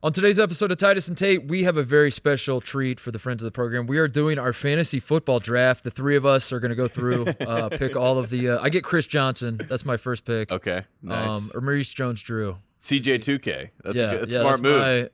On today's episode of Titus and Tate, we have a very special treat for the friends of the program. We are doing our fantasy football draft. The three of us are going to go through, pick all of the. I get Chris Johnson. That's my first pick. Okay, nice. Or Maurice Jones-Drew. CJ2K. That's a smart move.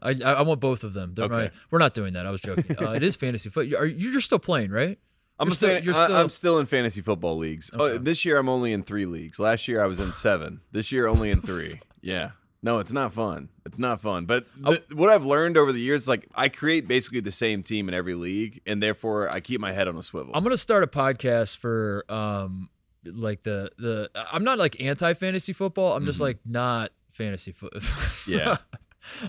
I want both of them. Okay. We're not doing that. I was joking. It is fantasy football. You're still playing, right? I'm still in fantasy football leagues. Okay. This year I'm only in 3 leagues. Last year I was in 7. This year only in 3. Yeah. No, it's not fun. It's not fun. But what I've learned over the years, like I create basically the same team in every league, and therefore I keep my head on a swivel. I'm gonna start a podcast for like the I'm not like anti-fantasy football. I'm just like not fantasy football. Yeah.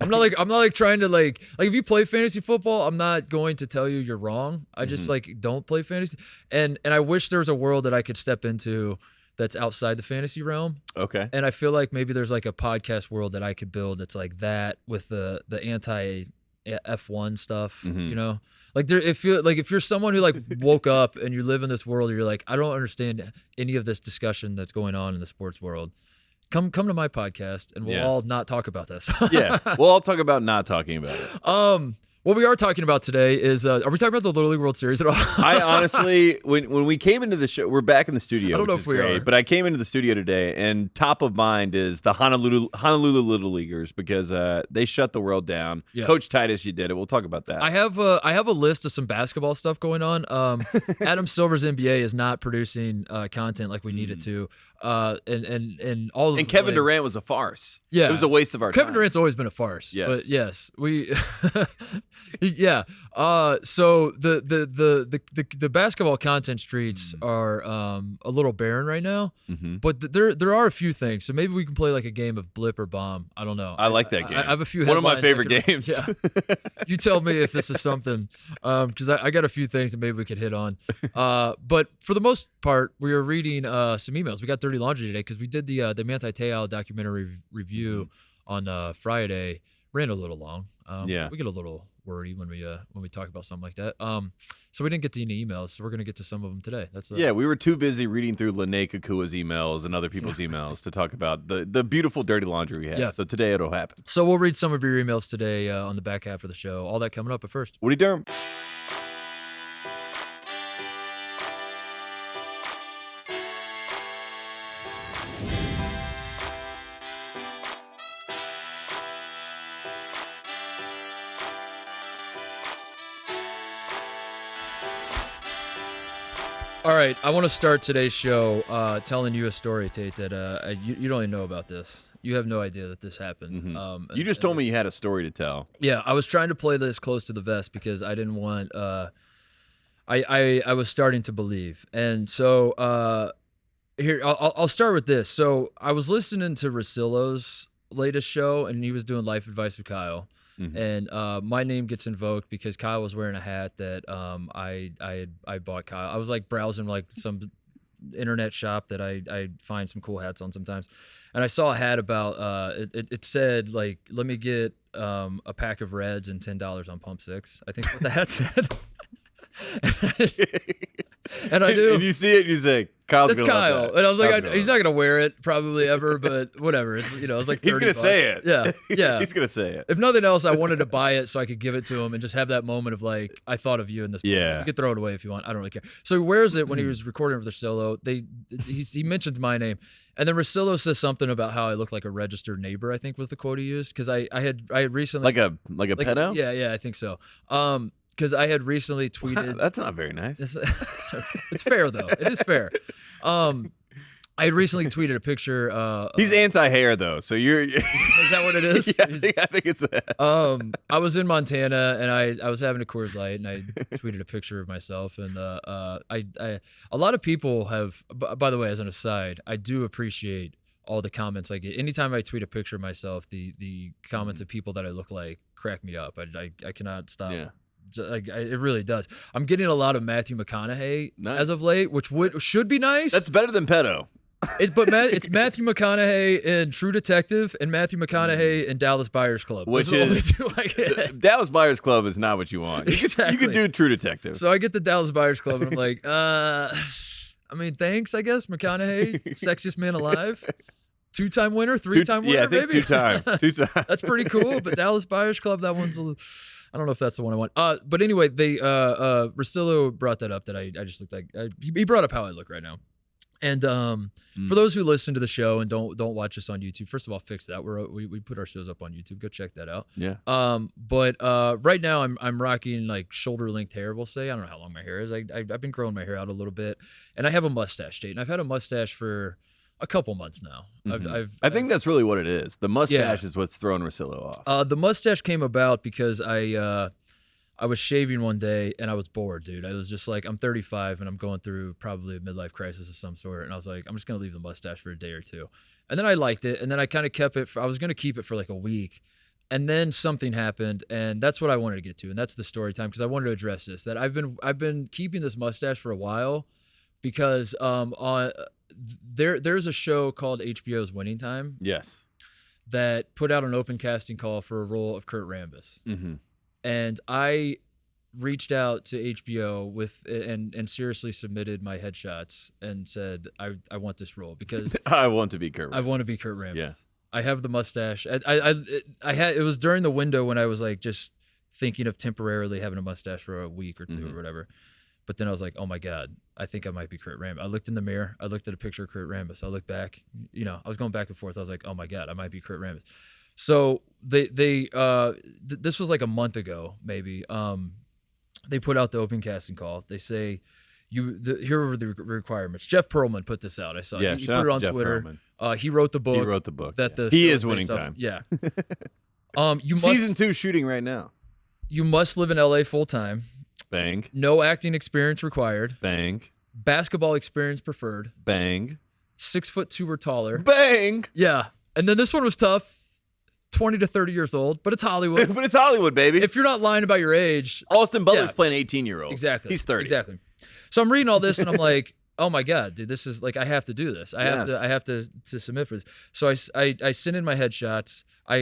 I'm not like trying to like if you play fantasy football, I'm not going to tell you you're wrong. I just like don't play fantasy. And I wish there was a world that I could step into that's outside the fantasy realm. Okay. And I feel like maybe there's like a podcast world that I could build that's like that with the anti F1 stuff, you know? Like if you're someone who like woke up and you live in this world, you're like, I don't understand any of this discussion that's going on in the sports world. Come to my podcast and we'll all not talk about this. Yeah. We'll all talk about not talking about it. What we are talking about today is, are we talking about the Little League World Series at all? I honestly, when we came into the show, we're back in the studio, I don't know which if is we great, are. but I came into the studio today, and top of mind is the Honolulu Little Leaguers, because they shut the world down. Yeah. Coach Titus, you did it. We'll talk about that. I have a list of some basketball stuff going on. Adam Silver's NBA is not producing content like we need it to. And all of and Kevin Durant was a farce. Yeah, it was a waste of our time. Kevin Durant's always been a farce. Yes, but yes, we yeah. So the basketball content streets are a little barren right now. But there are a few things. So maybe we can play like a game of Blip or Bomb. I don't know. I like that game. I have a few. One of my favorite games. Yeah. You tell me if this is something, because I got a few things that maybe we could hit on. But for the most part, we are reading some emails. We got Dirty Laundry today because we did the Manti Te'o documentary review on Friday. Ran a little long. We get a little wordy when we talk about something like that. So we didn't get to any emails, so we're gonna get to some of them today. We were too busy reading through Lene Kakua's emails and other people's emails to talk about the beautiful dirty laundry we have. Yeah. So today it'll happen. So we'll read some of your emails today on the back half of the show. All that coming up. But first, Woody Durham. All right, I want to start today's show telling you a story, Tate, that you don't even know about this. You have no idea that this happened. You just told me you had a story to tell. Yeah, I was trying to play this close to the vest because I didn't want I was starting to believe. And so here, I'll start with this. So I was listening to Russillo's latest show, and he was doing life advice with Kyle. And my name gets invoked because Kyle was wearing a hat that I bought Kyle. I was like browsing like some internet shop that I find some cool hats on sometimes, and I saw a hat about it said like, let me get a pack of Reds and $10 on Pump 6. I think what the hat said. And I do. And you see it, and you say, Kyle's going to love Kyle. that. And I was like, he's not going to wear it probably ever, but whatever. It's, it's like $30. He's going to say it. Yeah. He's going to say it. If nothing else, I wanted to buy it so I could give it to him and just have that moment of like, I thought of you in this moment. You could throw it away if you want. I don't really care. So he wears it when he was recording for the solo. He mentions my name. And then Russillo says something about how I look like a registered neighbor, I think was the quote he used. Because I had recently. Like a pedo? Yeah, I think so. Because I had recently tweeted. That's not very nice. It's fair though. It is fair. I had recently tweeted a picture. He's anti-hair though, so you're. Is that what it is? Yeah, I think it's that. I was in Montana and I was having a Coors Light and I tweeted a picture of myself and a lot of people have. By the way, as an aside, I do appreciate all the comments I get. Anytime I tweet a picture of myself, the comments of people that I look like crack me up. I cannot stop. Yeah. It really does. I'm getting a lot of Matthew McConaughey as of late, which should be nice. That's better than pedo. It's Matthew McConaughey in True Detective and Matthew McConaughey in Dallas Buyers Club. Which is Dallas Buyers Club is not what you want. You can do True Detective. So I get the Dallas Buyers Club and I'm like, I mean, thanks, I guess, McConaughey, sexiest man alive. 2-time winner, 3-time winner, yeah, I think maybe? 2-time. 2-time. That's pretty cool. But Dallas Buyers Club, that one's I don't know if that's the one I want. But anyway, Russillo brought that up that I just looked like he brought up how I look right now. And for those who listen to the show and don't watch us on YouTube, first of all, fix that. We put our shows up on YouTube. Go check that out. Yeah. But right now I'm rocking like shoulder length hair. We'll say I don't know how long my hair is. I've been growing my hair out a little bit, and I have a mustache, Tate, and I've had a mustache for a couple months now. Mm-hmm. I think that's really what it is. The mustache is what's throwing Russillo off. The mustache came about because I was shaving one day and I was bored, dude. I was just like, I'm 35 and I'm going through probably a midlife crisis of some sort. And I was like, I'm just going to leave the mustache for a day or two. And then I liked it. And then I kind of kept it. I was going to keep it for like a week. And then something happened. And that's what I wanted to get to. And that's the story time because I wanted to address this. That I've been keeping this mustache for a while because there's a show called HBO's Winning Time. Yes. That put out an open casting call for a role of Kurt Rambis. Mm-hmm. And I reached out to HBO and seriously submitted my headshots and said I want this role because I want to be Kurt Rambis. I want to be Kurt Rambis. Yeah. I have the mustache. It was during the window when I was like just thinking of temporarily having a mustache for a week or two or whatever. But then I was like, oh my God, I think I might be Kurt Rambis. I looked in the mirror. I looked at a picture of Kurt Rambis. I looked back. I was going back and forth. I was like, oh my God, I might be Kurt Rambis. So this was like a month ago, maybe. They put out the open casting call. They say, here are the requirements. Jeff Pearlman put this out. I saw he put it on Twitter. He wrote the book. He wrote the book. He is Winning Time. Yeah. Season 2 shooting right now. You must live in LA full time. Bang. No acting experience required. Bang. Basketball experience preferred. Bang. 6'2" or taller. Bang. Yeah. And then this one was tough. 20 to 30 years old, but it's Hollywood. But it's Hollywood, baby. If you're not lying about your age. Austin Butler's playing 18-year-olds. Exactly. He's 30. Exactly. So I'm reading all this and I'm like, oh my God, dude, this is like, I have to do this. I have to submit for this. So I send in my headshots. I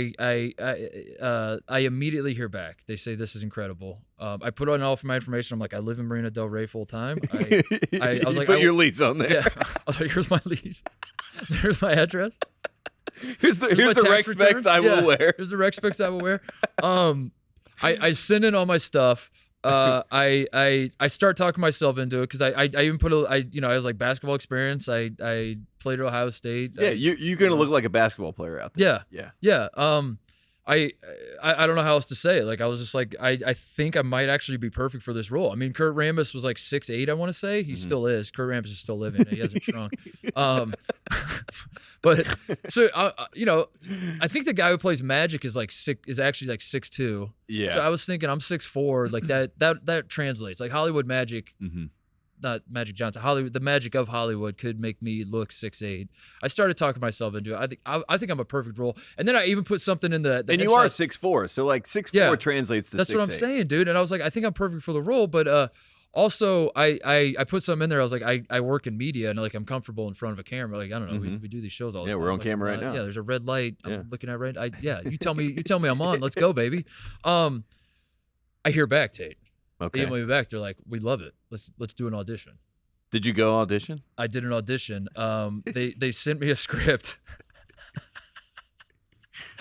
immediately hear back. They say, this is incredible. I put on all of my information. I'm like, I live in Marina Del Rey full time. I was like, put your lease on there. Yeah. I was like, here's my lease. Here's my address. Here's the rec specs I will wear. Here's the rec specs I will wear. I send in all my stuff. I start talking myself into it because I even put I was like basketball experience. I played at Ohio State. Yeah, you're gonna look like a basketball player out there. Yeah. I don't know how else to say it. Like I was just like I think I might actually be perfect for this role. I mean, Kurt Rambis was like 6'8", I want to say. He still is. Kurt Rambis is still living. He hasn't shrunk. But so I think the guy who plays Magic is actually like 6'2". Yeah. So I was thinking I'm 6'4". Like that translates. Like Hollywood Magic. Mm-hmm. Not Magic Johnson. Hollywood, the magic of Hollywood could make me look 6'8". I started talking myself into it. I think I'm a perfect role. And then I even put something in the and you are 6'4", so like 6'4" translates to 6'8". That's what I'm saying, dude. And I was like, I think I'm perfect for the role. But also I put something in there. I was like, I work in media and like I'm comfortable in front of a camera. Like I don't know, we do these shows all the time. Yeah, we're on camera right now. Yeah, there's a red light. I'm looking at right. You tell me I'm on. Let's go, baby. I hear back, Tate. Okay. They email me back. They're like, we love it. Let's do an audition. Did you go audition? I did an audition. They sent me a script.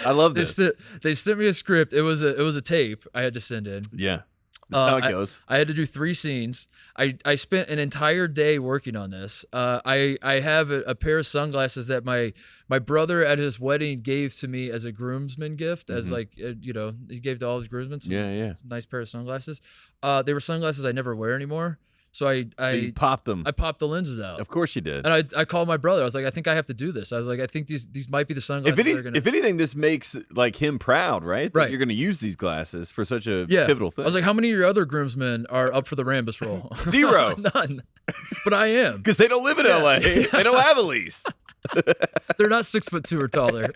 I love this. They sent me a script. It was a tape I had to send in. Yeah. That's how it goes. I had to do 3 scenes. I spent an entire day working on this. I have a pair of sunglasses that my brother at his wedding gave to me as a groomsman gift, as like he gave to all his groomsmen some nice pair of sunglasses. They were sunglasses I never wear anymore. So you popped them. I popped the lenses out. Of course you did. And I called my brother. I was like, I think I have to do this. I was like, I think these might be the sunglasses. If anything, this makes like him proud, right? That you're going to use these glasses for such a pivotal thing. I was like, how many of your other groomsmen are up for the Rambis role? 0. None. But I am. Because they don't live in LA. They don't have a lease. They're not 6'2" or taller.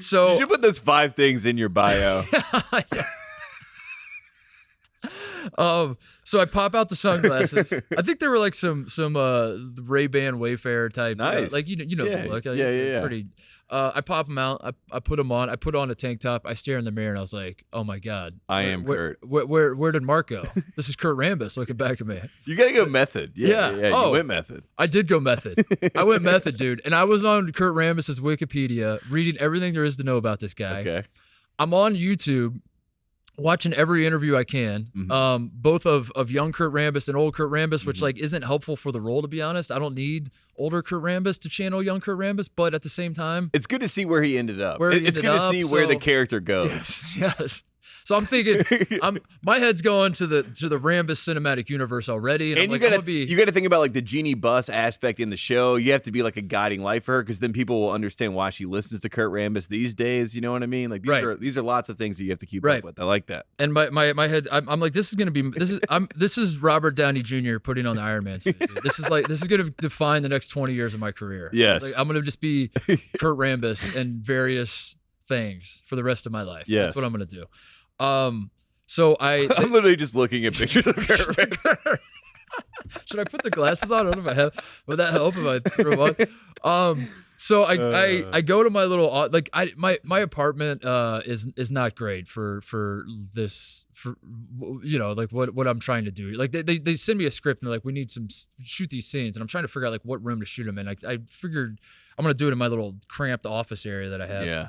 So you should put those 5 things in your bio. So I pop out the sunglasses. I think they were like some Ray-Ban Wayfarer type. Nice. Like you know the look. Like, yeah. Pretty. I pop them out. I put them on. I put on a tank top. I stare in the mirror and I was like, oh my God. I am Kurt. Where did Mark go? This is Kurt Rambis looking back at me. You got to go method. Yeah. Oh, you went method. I did go method. I went method, dude. And I was on Kurt Rambis's Wikipedia reading everything there is to know about this guy. Okay. I'm on YouTube watching every interview I can, both of young Kurt Rambis and old Kurt Rambis, which like isn't helpful for the role, to be honest. I don't need older Kurt Rambis to channel young Kurt Rambis, but at the same time, it's good to see where he ended up. It's good to see where the character goes. Yes. So I'm thinking, my head's going to the Rambis cinematic universe already, and you got to think about like the Jeannie Buss aspect in the show. You have to be like a guiding light for her, because then people will understand why she listens to Kurt Rambis these days. You know what I mean? Like these are lots of things that you have to keep up with. I like that. And my head, I'm like, this is Robert Downey Jr. putting on the Iron Man suit. This is going to define the next 20 years of my career. Yes, like, I'm going to just be Kurt Rambis and various things for the rest of my life. Yes. That's what I'm going to do. So I'm literally just looking at pictures of Kurt. Should I put the glasses on? I don't know if I have. Would that help if I threw them on? So I go to my little my apartment is not great for like what I'm trying to do. Like they send me a script and they're like, we need shoot these scenes, and I'm trying to figure out like what room to shoot them in. I figured I'm gonna do it in my little cramped office area that I have. Yeah.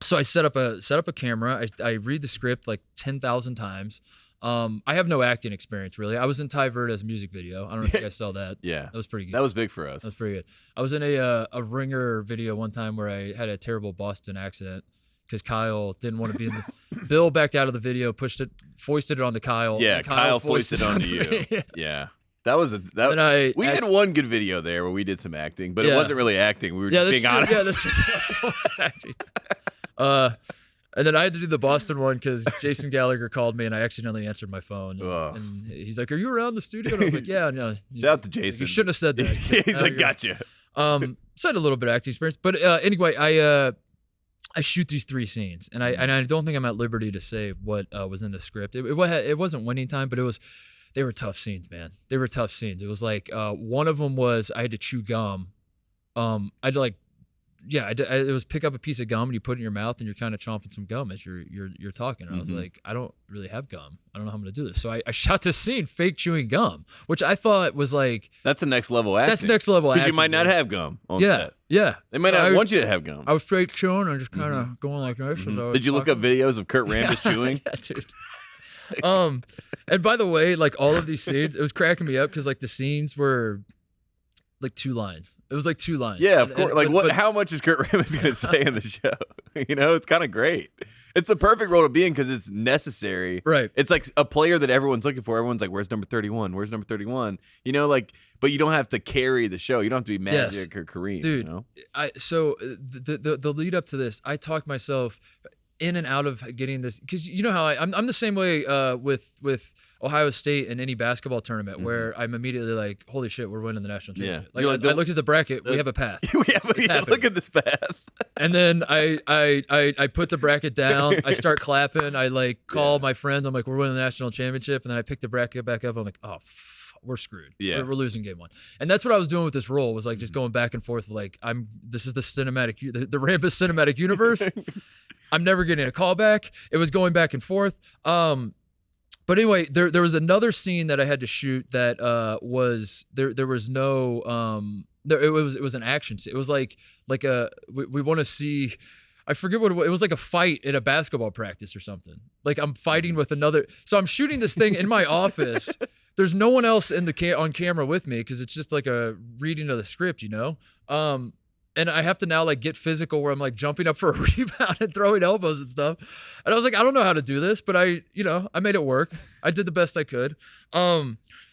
So I set up a camera. I read the script like 10,000 times. I have no acting experience, really. I was in Ty Verda's music video. I don't know if you guys saw that. Yeah. That was pretty good. That was big for us. That was pretty good. I was in a Ringer video one time where I had a terrible Boston accent because Kyle didn't want to be in the... Bill backed out of the video, foisted it onto Kyle. Yeah, Kyle foisted it onto you. Yeah. That was we had one good video there where we did some acting, but it wasn't really acting. We were just being honest. Yeah, that's acting. And then I had to do the Boston one because Jason Gallagher called me and I accidentally answered my phone. And he's like, "Are you around the studio?" And I was like, "Yeah, no." Shout out to Jason. You shouldn't have said that. He's like, "Gotcha." So I had a little bit of acting experience, but anyway, I shoot these 3 scenes, and I don't think I'm at liberty to say what was in the script. It wasn't winning time, but they were tough scenes, man. They were tough scenes. It was like one of them was I had to chew gum. It was pick up a piece of gum and you put it in your mouth and you're kind of chomping some gum as you're talking. And I was like, I don't really have gum. I don't know how I'm gonna do this. So I shot this scene fake chewing gum, which I thought was like, that's the next level acting. That's next level acting. Because you might not have gum on set. Yeah. They might not want you to have gum. I was straight chewing and just kind of going like this. Did you look up videos of Kurt Rambis chewing? Yeah, dude. And by the way, like all of these scenes, it was cracking me up because like the scenes were like 2 lines. It was like 2 lines. Yeah, of course. How much is Kurt Rambis going to say in the show? It's kind of great. It's the perfect role to be in because it's necessary. Right. It's like a player that everyone's looking for. Everyone's like, "Where's number 31? Where's number 31?" But you don't have to carry the show. You don't have to be Magic or Kareem. Dude, so the lead up to this, I talked myself in and out of getting this because you know how I'm the same way with Ohio State in any basketball tournament where I'm immediately like, holy shit, we're winning the national championship. Yeah. I looked at the bracket, we have a path. Look at this path. And then I put the bracket down, I start clapping, I like call my friends, I'm like, we're winning the national championship, and then I pick the bracket back up, I'm like, oh, we're screwed. Yeah. We're losing game 1. And that's what I was doing with this role, was like just going back and forth, like this is the cinematic, the Rambis cinematic universe. I'm never getting a call back. It was going back and forth. But anyway, there was another scene that I had to shoot that was there was no it was an action scene. It was like we want to see, I forget what it was like a fight at a basketball practice or something. Like I'm fighting with another. So I'm shooting this thing in my office. There's no one else in on camera with me because it's just like a reading of the script, and I have to now like get physical where I'm like jumping up for a rebound and throwing elbows and stuff. And I was like, I don't know how to do this, but I made it work. I did the best I could.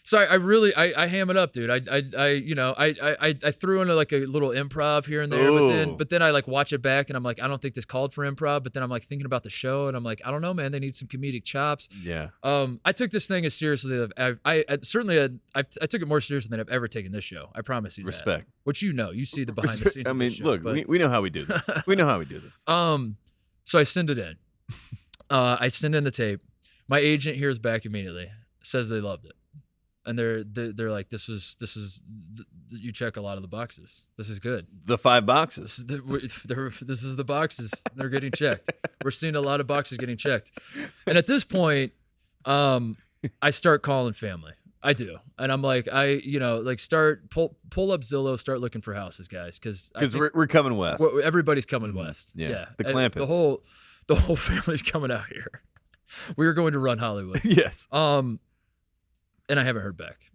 So I ham it up, dude. I threw in like a little improv here and there, but then I like watch it back and I'm like, I don't think this called for improv. But then I'm like thinking about the show and I'm like, I don't know, man. They need some comedic chops. Yeah. I took this thing as seriously as I took it more seriously than I've ever taken this show. I promise you. Respect. That. Which you see the behind the scenes. I mean, of this show, look, we know how we do this. We know how we do this. So I send it in. I send in the tape. My agent hears back immediately. Says they loved it. and they're like, this is you check a lot of the boxes. This is good. The 5 boxes. This is the boxes. They're getting checked. We're seeing a lot of boxes getting checked. And at this point, I start calling family. I do. And I'm like, start pull up Zillow, start looking for houses, guys. Because we're coming west. Everybody's coming west. Yeah. The Clampets. The whole family's coming out here. We are going to run Hollywood. Yes. And I haven't heard back.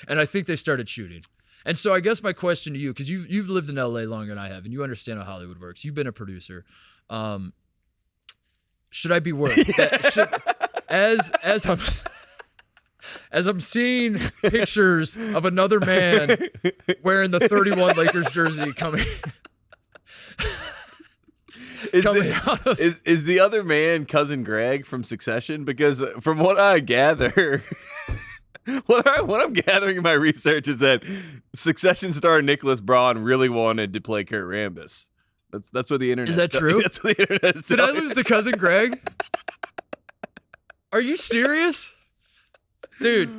And I think they started shooting. And so I guess my question to you, because you've lived in LA longer than I have, and you understand how Hollywood works. You've been a producer. Should I be worried that as I'm seeing pictures of another man wearing the 31 Lakers jersey coming Is the other man cousin Greg from Succession? Because from what I gather, what I'm gathering in my research is that Succession star Nicholas Braun really wanted to play Kurt Rambis. That's what the internet. Is that true? That's what the internet is. Did I lose to cousin Greg? Are you serious, dude?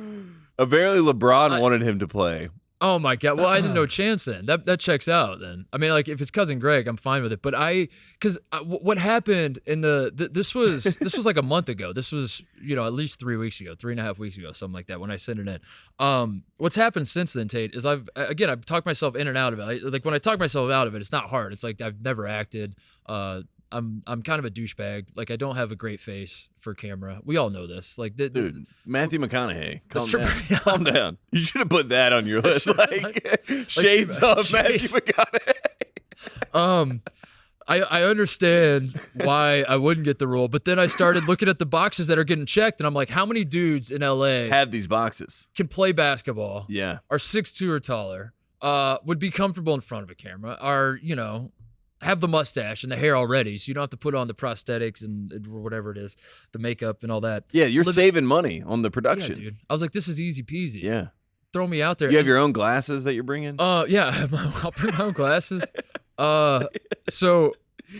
Apparently, LeBron wanted him to play. Oh my God! Well, I didn't know chance then. That checks out then. I mean, like if it's cousin Greg, I'm fine with it. But what happened in this was like a month ago. This was at least 3 weeks ago, 3.5 weeks ago, something like that. When I sent it in, what's happened since then, Tate, is I've talked myself in and out of it. Like when I talk myself out of it, it's not hard. It's like I've never acted. I'm kind of a douchebag. Like I don't have a great face for camera. We all know this. Like, dude, Matthew McConaughey, calm down. You should have put that on your list. Like shades of Matthew McConaughey. I understand why I wouldn't get the role, but then I started looking at the boxes that are getting checked, and I'm like, how many dudes in LA have these boxes? Can play basketball? Yeah, are 6'2" or taller? Would be comfortable in front of a camera? Are have the mustache and the hair already, so you don't have to put on the prosthetics and whatever it is, the makeup and all that. Yeah, you're saving money on the production. Yeah, dude. I was like, this is easy peasy. Yeah. Throw me out there. You have your own glasses that you're bringing? Yeah, I'll bring my own glasses. So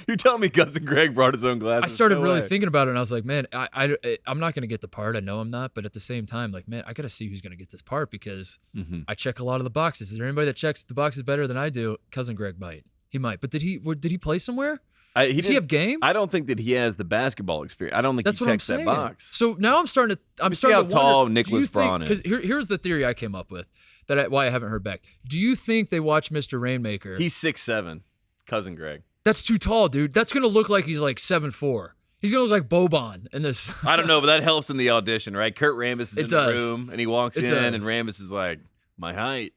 you're telling me cousin Greg brought his own glasses? I started really thinking about it, and I was like, man, I'm not going to get the part. I know I'm not, but at the same time, like, man, I got to see who's going to get this part because I check a lot of the boxes. Is there anybody that checks the boxes better than I do? Cousin Greg might. He might, but did he play somewhere? Does he have game? I don't think that he has the basketball experience. I don't think he checks that box. So now I'm starting to see how tall wonder, Nicholas Braun is. Because here's the theory I came up with why I haven't heard back. Do you think they watch Mr. Rainmaker? He's 6'7", cousin Greg. That's too tall, dude. That's gonna look like he's like 7'4". He's gonna look like Boban in this. I don't know, but that helps in the audition, right? Kurt Rambis is in the room, and he walks in, and Rambis is like, my height.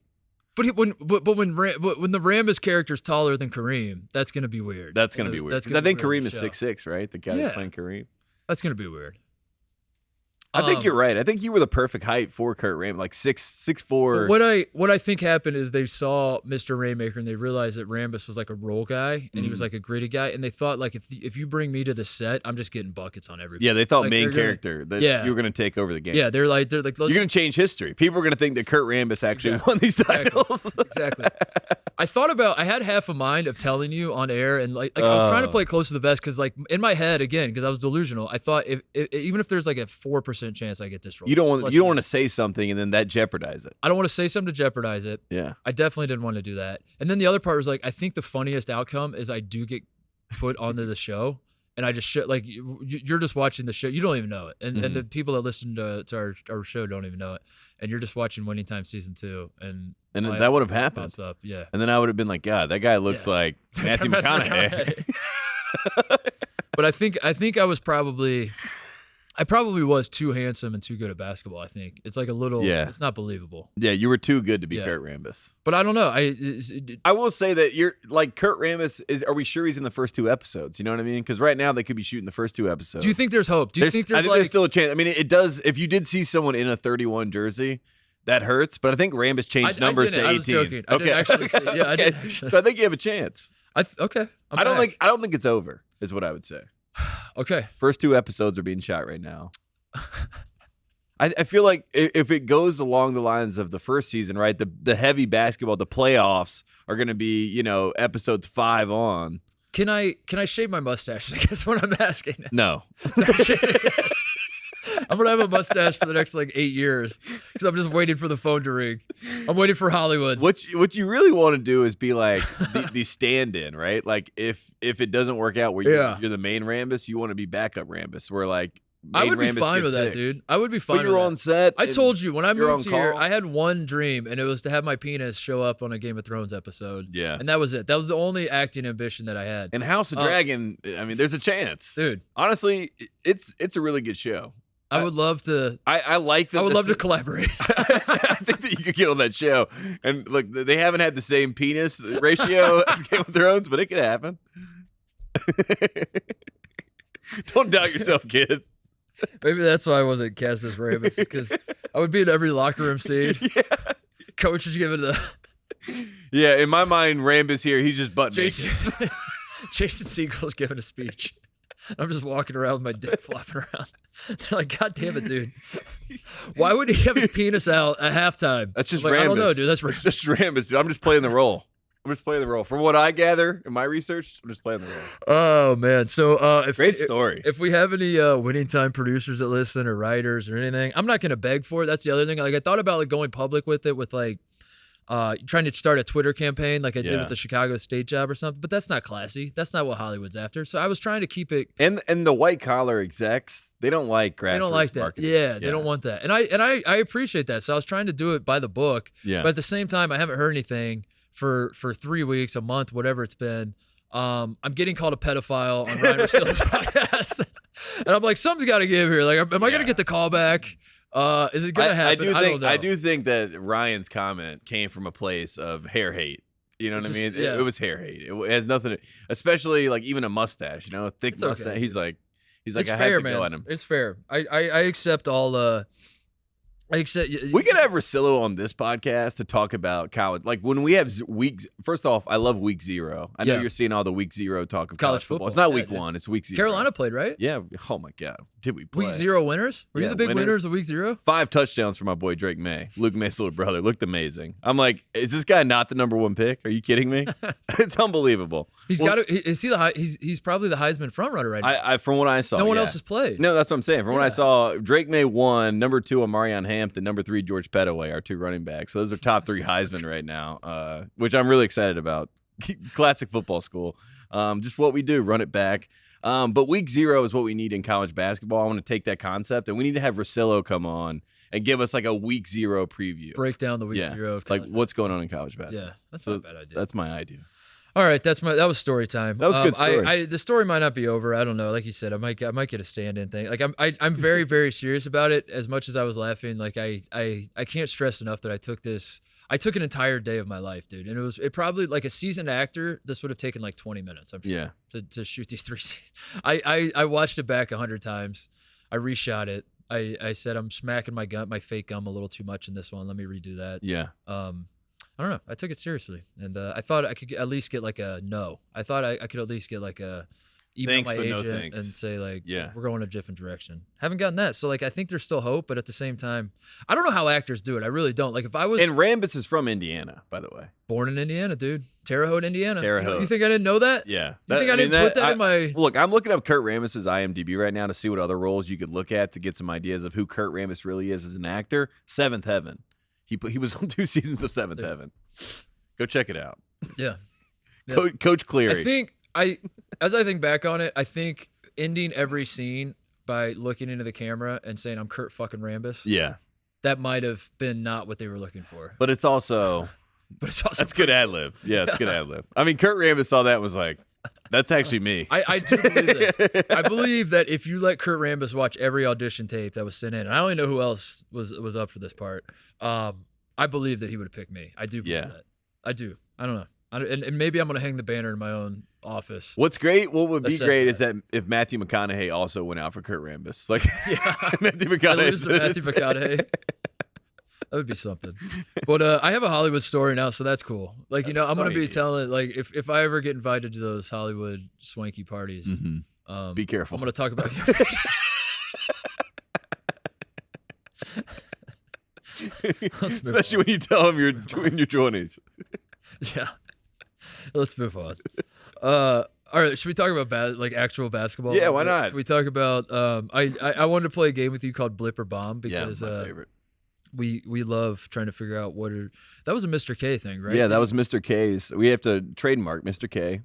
But when the Rambis character's taller than Kareem, that's gonna be weird. That's gonna be weird. Because I think Kareem is 6'6", right? The guy that's playing Kareem. That's gonna be weird. I think you're right. I think you were the perfect height for Kurt Rambis, like 6'4". What I think happened is they saw Mr. Rainmaker and they realized that Rambis was like a role guy and he was like a gritty guy, and they thought like if you bring me to the set, I'm just getting buckets on everything. Yeah, they thought like, main character that you were gonna take over the game. Yeah, they're like you're gonna change history. People are gonna think that Kurt Rambis actually won these titles. Exactly. I had half a mind of telling you on air, and like I was trying to play close to the vest because like in my head again, because I was delusional. I thought if even if there's like a 4% chance I get this role, you don't want to say something and then that jeopardize it. I don't want to say something to jeopardize it. Yeah, I definitely didn't want to do that. And then the other part was like, I think the funniest outcome is I do get put onto the show, and I just like you're just watching the show, you don't even know it, and the people that listen to our show don't even know it, and you're just watching Winning Time Season 2, and that would have happened. Up, yeah. And then I would have been like, God, that guy looks like Matthew McConaughey. But I think I probably was too handsome and too good at basketball. I think it's like a little. Yeah. It's not believable. Yeah, you were too good to be Kurt Rambis. But I don't know. I will say that you're like Kurt Rambis is. Are we sure he's in the first 2 episodes? You know what I mean? Because right now they could be shooting the first 2 episodes. Do you think there's hope? I think there's still a chance. I mean, it does. If you did see someone in a 31 jersey, that hurts. But I think Rambis changed numbers to 18. I was joking. I didn't actually see. Yeah, I didn't actually. So I think you have a chance. Okay. I don't think it's over. Is what I would say. Okay. First 2 episodes are being shot right now. I feel like if it goes along the lines of the first season, right, the heavy basketball, the playoffs are going to be, episodes 5 on. Can I shave my mustache? I guess what I'm asking. No. I'm gonna have a mustache for the next like 8 years because I'm just waiting for the phone to ring. I'm waiting for Hollywood. What you really want to do is be like the stand-in, right? Like if it doesn't work out where you're the main Rambus, you want to be backup Rambus. Where like I would be Rambus fine with that, dude. I would be fine. But you're on set. I told you when I moved here, I had one dream, and it was to have my penis show up on a Game of Thrones episode. Yeah, and that was it. That was the only acting ambition that I had. And House of Dragon, I mean, there's a chance, dude. Honestly, it's a really good show. I would love to. I like that. I would love to collaborate. I think that you could get on that show. And look, they haven't had the same penis ratio as Game of Thrones, but it could happen. Don't doubt yourself, kid. Maybe that's why I wasn't cast as Rambus, because I would be in every locker room scene. Yeah. Coach is giving the. Yeah, in my mind, Rambus here, he's just butt naked. Jason Segel's giving a speech. I'm just walking around with my dick flopping around. They're like, God damn it, dude. Why would he have his penis out at halftime? That's just like, Rambus. I don't know, dude. That's just Rambus, dude. I'm just playing the role. From what I gather in my research, I'm just playing the role. Oh, man. So, great story. If we have any winning time producers that listen or writers or anything, I'm not going to beg for it. That's the other thing. Like, I thought about like going public with it, with like trying to start a Twitter campaign like I did with the Chicago State job or something, but that's not classy. That's not what Hollywood's after. So I was trying to keep it. And the white collar execs, they don't like grassroots. They don't like that. Marketing. Yeah, they don't want that. And I appreciate that. So I was trying to do it by the book. Yeah. But at the same time, I haven't heard anything for 3 weeks, a month, whatever it's been. I'm getting called a pedophile on Ryan Russillo's podcast. And I'm like, something's got to give here. Like, am I going to get the call back? Is it going to happen? I don't know. I do think that Ryan's comment came from a place of hair hate. You know what I mean? It was hair hate. It has nothing to, especially like even a mustache, you know, a thick mustache. Okay. He's like, it's I fair, have to man. go at him. It's fair. I accept all we could have Russillo on this podcast to talk about college. Like when we have weeks. First off, I love week 0. I know you're seeing all the week 0 talk of college football. It's not week 1. It's week 0. Carolina played, right? Yeah. Oh my God. Did we play? Week 0 winners? Were you the big winners of week 0? 5 touchdowns for my boy Drake May. Luke May's little brother. Looked amazing. I'm like, is this guy not the number 1 pick? Are you kidding me? It's unbelievable. He's he's probably the Heisman frontrunner right now. From what I saw, no one else has played. No, that's what I'm saying. From what I saw, Drake May won. Number 2, Amarion Hampton. Number 3, George Pettaway, our 2 running backs. So those are top 3 Heisman right now, which I'm really excited about. Classic football school. Just what we do, run it back. But week 0 is what we need in college basketball. I want to take that concept, and we need to have Russillo come on and give us like a week 0 preview. Break down the week 0 of college like what's going on in college basketball. Yeah, that's not a bad idea. That's my idea. All right, that was story time. That was a good story. The story might not be over. I don't know. Like you said, I might get a stand-in thing. Like I'm very very serious about it. As much as I was laughing, like I can't stress enough that I took an entire day of my life, dude. And it probably, like a seasoned actor, this would have taken like 20 minutes. I'm sure, to shoot these 3 scenes. I watched it back 100 times. I reshot it. I said I'm smacking my fake gum a little too much in this one. Let me redo that. Yeah. I don't know. I took it seriously, and I thought I could at least get like a no. I thought I could at least get like a email my agent and say like, we're going a different direction. Haven't gotten that, so like I think there's still hope, but at the same time, I don't know how actors do it. I really don't. Like if I was, and Rambus is from Indiana, by the way. Born in Indiana, dude. Terre Haute, Indiana. Terre Haute. You think I didn't know that? Yeah. You think I didn't put that in my? Look, I'm looking up Kurt Rambus's IMDb right now to see what other roles you could look at to get some ideas of who Kurt Rambus really is as an actor. Seventh Heaven. He was on 2 seasons of Seventh Heaven. Go check it out. Yeah. Coach Cleary. I think as I think back on it, I think ending every scene by looking into the camera and saying I'm Kurt fucking Rambus. Yeah. That might have been not what they were looking for. But it's also that's good ad lib. Yeah, it's good ad lib. I mean, Kurt Rambus saw that and was like, that's actually me. I do believe this. I believe that if you let Kurt Rambus watch every audition tape that was sent in, and I only know who else was up for this part, I believe that he would have picked me. I do believe that. I do. I don't know. And maybe I'm going to hang the banner in my own office. What would be great is that if Matthew McConaughey also went out for Kurt Rambus. Like, Matthew McConaughey. That would be something. But I have a Hollywood story now, so that's cool. Like, you know, I'm going to be telling, like, if I ever get invited to those Hollywood swanky parties, be careful. I'm going to talk about especially when you tell them you're in your 20s. Yeah. Let's move on. All right, should we talk about like actual basketball? Yeah, why not? Can we talk about I wanted to play a game with you called Blip or Bomb because my favorite. We love trying to figure out that was a Mr. K thing, right? Yeah, that was Mr. K's. We have to trademark Mr. K.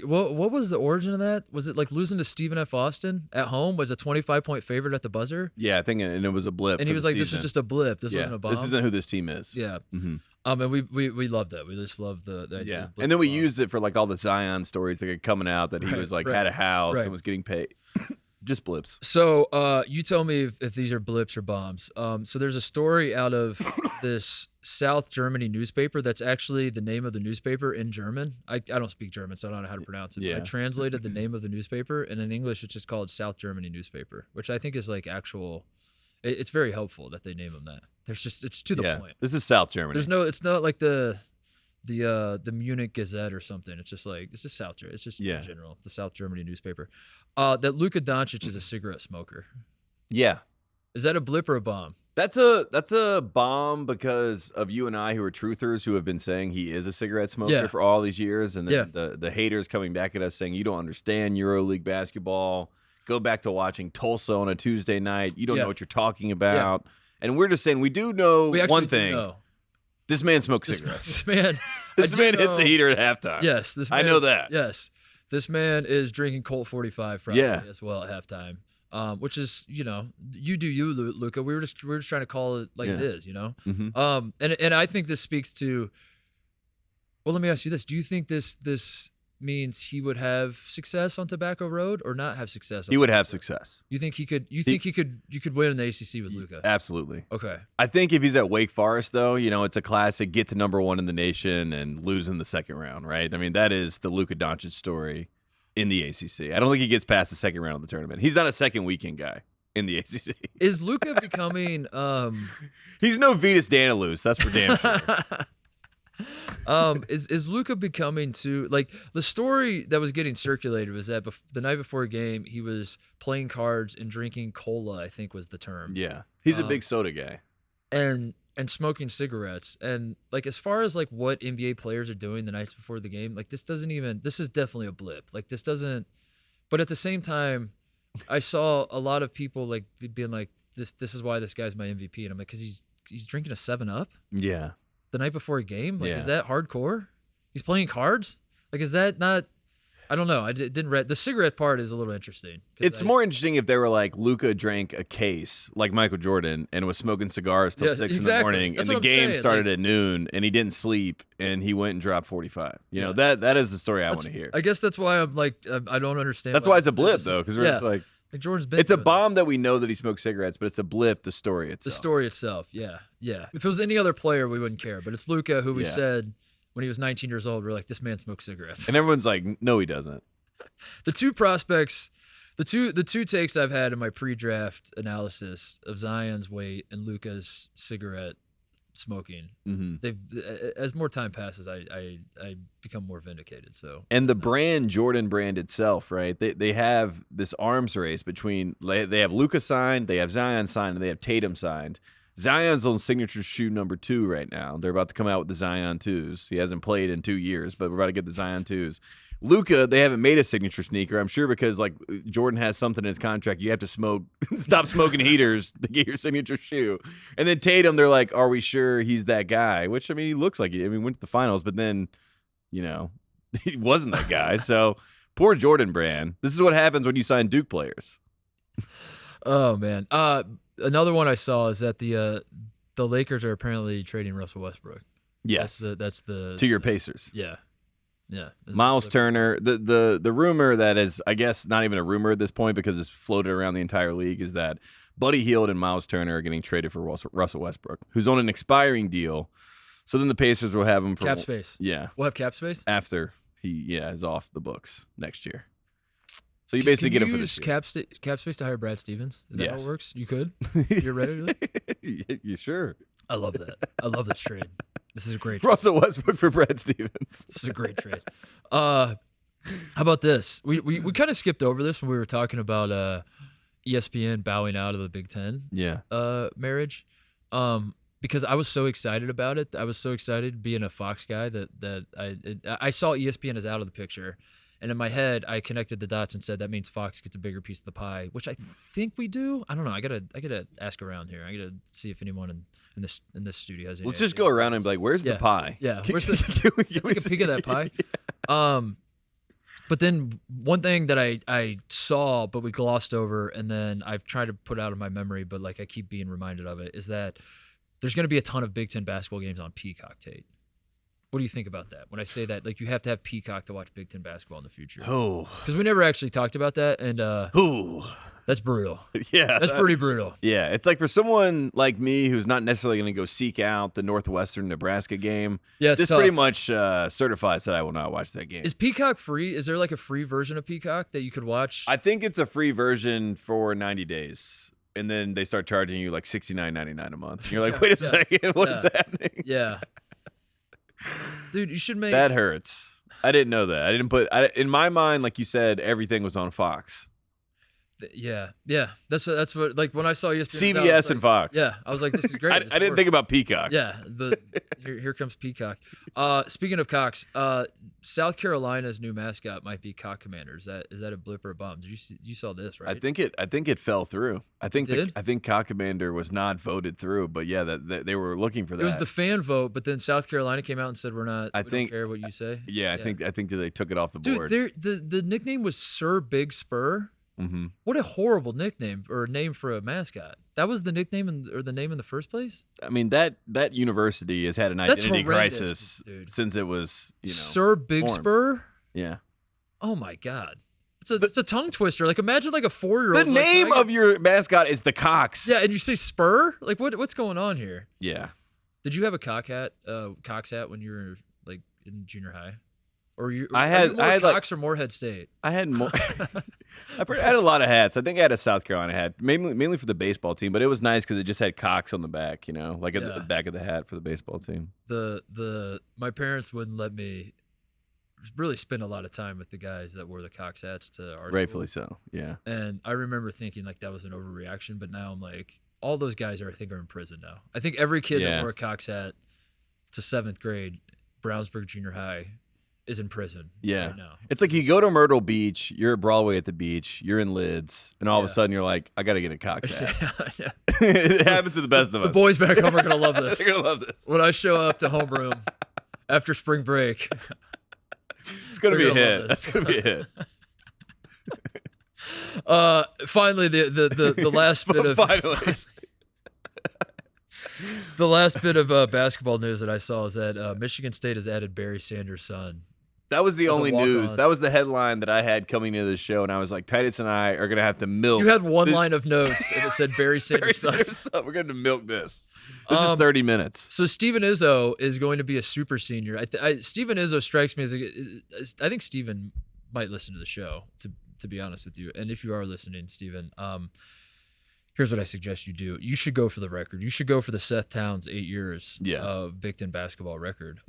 What was the origin of that? Was it like losing to Stephen F. Austin at home? Was a 25-point favorite at the buzzer? Yeah, I think, and it was a blip. And he was like, "This is just a blip. This yeah, wasn't a bomb. This isn't who this team is." Yeah. Mm-hmm. And we love that. We just love the idea yeah. of Blip And then we bomb. used it for like all the Zion stories that are coming out that he was like had a house and was getting paid. Just blips. So you tell me if these are blips or bombs. So there's a story out of this South Germany newspaper that's actually the name of the newspaper in German. I don't speak German, so I don't know how to pronounce it. Yeah. But I translated the name of the newspaper, and in English it's just called South Germany newspaper, which I think is like actual. It's very helpful that they name them that. It's to the point. This is South Germany. It's not like the Munich Gazette or something. It's just South Germany. It's just in general the South Germany newspaper. That Luka Dončić is a cigarette smoker. Yeah. Is that a blip or a bomb? That's a bomb because of you and I who are truthers who have been saying he is a cigarette smoker for all these years, and then the haters coming back at us saying you don't understand EuroLeague basketball. Go back to watching Tulsa on a Tuesday night. You don't know what you're talking about. Yeah. And we're just saying we do know one thing. This man smokes cigarettes. This man hits a heater at halftime. Yes, I know that. Yes, this man is drinking Colt 45 probably as well at halftime. Which is, you do you, Luca. We're just trying to call it like it is, Mm-hmm. And I think this speaks to. Well, let me ask you this: do you think this means he would have success on Tobacco Road or not have success? He would have success. You think he could? You could win in the ACC with Luca? Absolutely. Okay. I think if he's at Wake Forest, though, it's a classic get to number one in the nation and lose in the second round, right? I mean, that is the Luka Dončić story in the ACC. I don't think he gets past the second round of the tournament. He's not a second weekend guy in the ACC. Is Luka becoming? He's no Vitas Danilus. That's for damn sure. Is Luka becoming too like the story that was getting circulated was that the night before a game he was playing cards and drinking cola, I think was the term. Yeah, he's a big soda guy, and smoking cigarettes. And like as far as like what NBA players are doing the nights before the game, like this is definitely a blip. Like this doesn't. But at the same time, I saw a lot of people like being like this is why this guy's my MVP, and I'm like, because he's drinking a 7-Up. Yeah. The night before a game? Like, is that hardcore? He's playing cards? Like, is that not... I don't know. I didn't read... The cigarette part is a little interesting. It's more interesting if they were like, Luka drank a case, like Michael Jordan, and was smoking cigars till 6 in the morning, That's and the game started like, at noon, and he didn't sleep, and he went and dropped 45. That is the story I want to hear. I guess that's why I'm like, I don't understand. That's why it's a blip, though, because we're just like Jordan's been it's a bomb that we know that he smokes cigarettes, but it's a blip, the story itself. The story itself, yeah. If it was any other player, we wouldn't care. But it's Luka, who we said when he was 19 years old, we're like, this man smokes cigarettes. And everyone's like, no, he doesn't. The two prospects, the two takes I've had in my pre-draft analysis of Zion's weight and Luka's cigarette smoking, they've as more time passes, I become more vindicated. So and the brand Jordan brand itself, right? They have this arms race between they have Luka signed, they have Zion signed, and they have Tatum signed. Zion's on signature shoe number 2 right now. They're about to come out with the Zion 2s. He hasn't played in 2 years, but we're about to get the Zion 2s. Luka, they haven't made a signature sneaker. I'm sure because like Jordan has something in his contract. You have to stop smoking heaters to get your signature shoe. And then Tatum, they're like, are we sure he's that guy? Which, I mean, he looks like went to the finals, but then, he wasn't that guy. So poor Jordan brand. This is what happens when you sign Duke players. Oh, man. Another one I saw is that the Lakers are apparently trading Russell Westbrook. Yes. That's the to your Pacers. Yeah. Yeah. Miles Turner, the rumor that is, I guess, not even a rumor at this point because it's floated around the entire league is that Buddy Hield and Miles Turner are getting traded for Russell Westbrook, who's on an expiring deal. So then the Pacers will have him for cap space. Yeah. We'll have cap space after he is off the books next year. So you basically get him for this year. Cap space to hire Brad Stevens? Is that how it works? You could? You're ready to do it? You sure? I love that. I love this trade. This is a great trade. Russell Westbrook for Brad Stevens. This is a great trade. How about this? We kind of skipped over this when we were talking about ESPN bowing out of the Big Ten marriage. Because I was so excited about it. I was so excited being a Fox guy that I saw ESPN is out of the picture. And in my head, I connected the dots and said that means Fox gets a bigger piece of the pie, which I think we do. I don't know. I gotta ask around here. I gotta see if anyone in this studio has any. Let's just go around and be like, "Where's the pie?" Yeah, where's the? Take a peek of that pie. Yeah. But then one thing that I saw, but we glossed over, and then I've tried to put out of my memory, but like I keep being reminded of it, is that there's going to be a ton of Big Ten basketball games on Peacock, Tate. What do you think about that? When I say that, like, you have to have Peacock to watch Big Ten basketball in the future. Oh, because we never actually talked about that, and that's brutal. Yeah, that's pretty brutal. Yeah, it's like for someone like me who's not necessarily going to go seek out the Northwestern Nebraska game. Yeah, this tough. Pretty much certifies that I will not watch that game. Is Peacock free? Is there like a free version of Peacock that you could watch? I think it's a free version for 90 days. And then they start charging you like $69.99 a month. You're like, wait a second, what is happening? Yeah. Dude, you should make... That hurts. I didn't know that. I didn't put... in my mind, like you said, everything was on Fox. Yeah. That's what, like, when I saw ESPN, CBS and Fox. Yeah, I was like, this is great. I didn't think about Peacock. Yeah, but here comes Peacock. Speaking of cocks, South Carolina's new mascot might be Cock Commander. Is that a blip or a bomb? You saw this, right? I think it fell through. I think Cock Commander was not voted through, but yeah, that they were looking for that. It was the fan vote, but then South Carolina came out and said we don't care what you say. Yeah, I think they took it off the board. Dude, the nickname was Sir Big Spur. Mm-hmm. What a horrible nickname or name for a mascot. That was the nickname or the name in the first place? I mean, that university has had an identity crisis since it was, Sir Big Spur? Yeah. Oh my God. It's a tongue twister. Like, imagine like a 4-year-old. The name of your mascot is the Cox. Yeah, and you say Spur? Like, what's going on here? Yeah. Did you have a Cox hat when you were like in junior high? Or I had Cox or Morehead State? I had more. I had a lot of hats. I think I had a South Carolina hat, mainly for the baseball team. But it was nice because it just had Cox on the back, like at the back of the hat for the baseball team. My parents wouldn't let me really spend a lot of time with the guys that wore the Cox hats to our rightfully school. So, yeah. And I remember thinking like that was an overreaction, but now I'm like, all those guys are in prison now. I think every kid that wore a Cox hat to 7th grade, Brownsburg Junior High, is in prison right now. It's like you go to Myrtle Beach, you're at Broadway at the beach, you're in Lids, and all of a sudden you're like, I got to get a Cox hat. It happens to the best of us. The boys back home are going to love this. They're going to love this. When I show up to homeroom after spring break. It's going to be a hit. That's going to be a hit. Finally, the last bit of... The last bit of basketball news that I saw is that Michigan State has added Barry Sanders' son. That was the only news. That was the headline that I had coming into the show, and I was like, Titus and I are going to have to milk. You had one line of notes, and it said Barry Sanders' son. We're going to milk this. This is 30 minutes. So Steven Izzo is going to be a super senior. Steven Izzo strikes me as I think Steven might listen to the show, to be honest with you. And if you are listening, Steven, here's what I suggest you do. You should go for the record. You should go for the Seth Towns 8 years of Big Ten basketball record.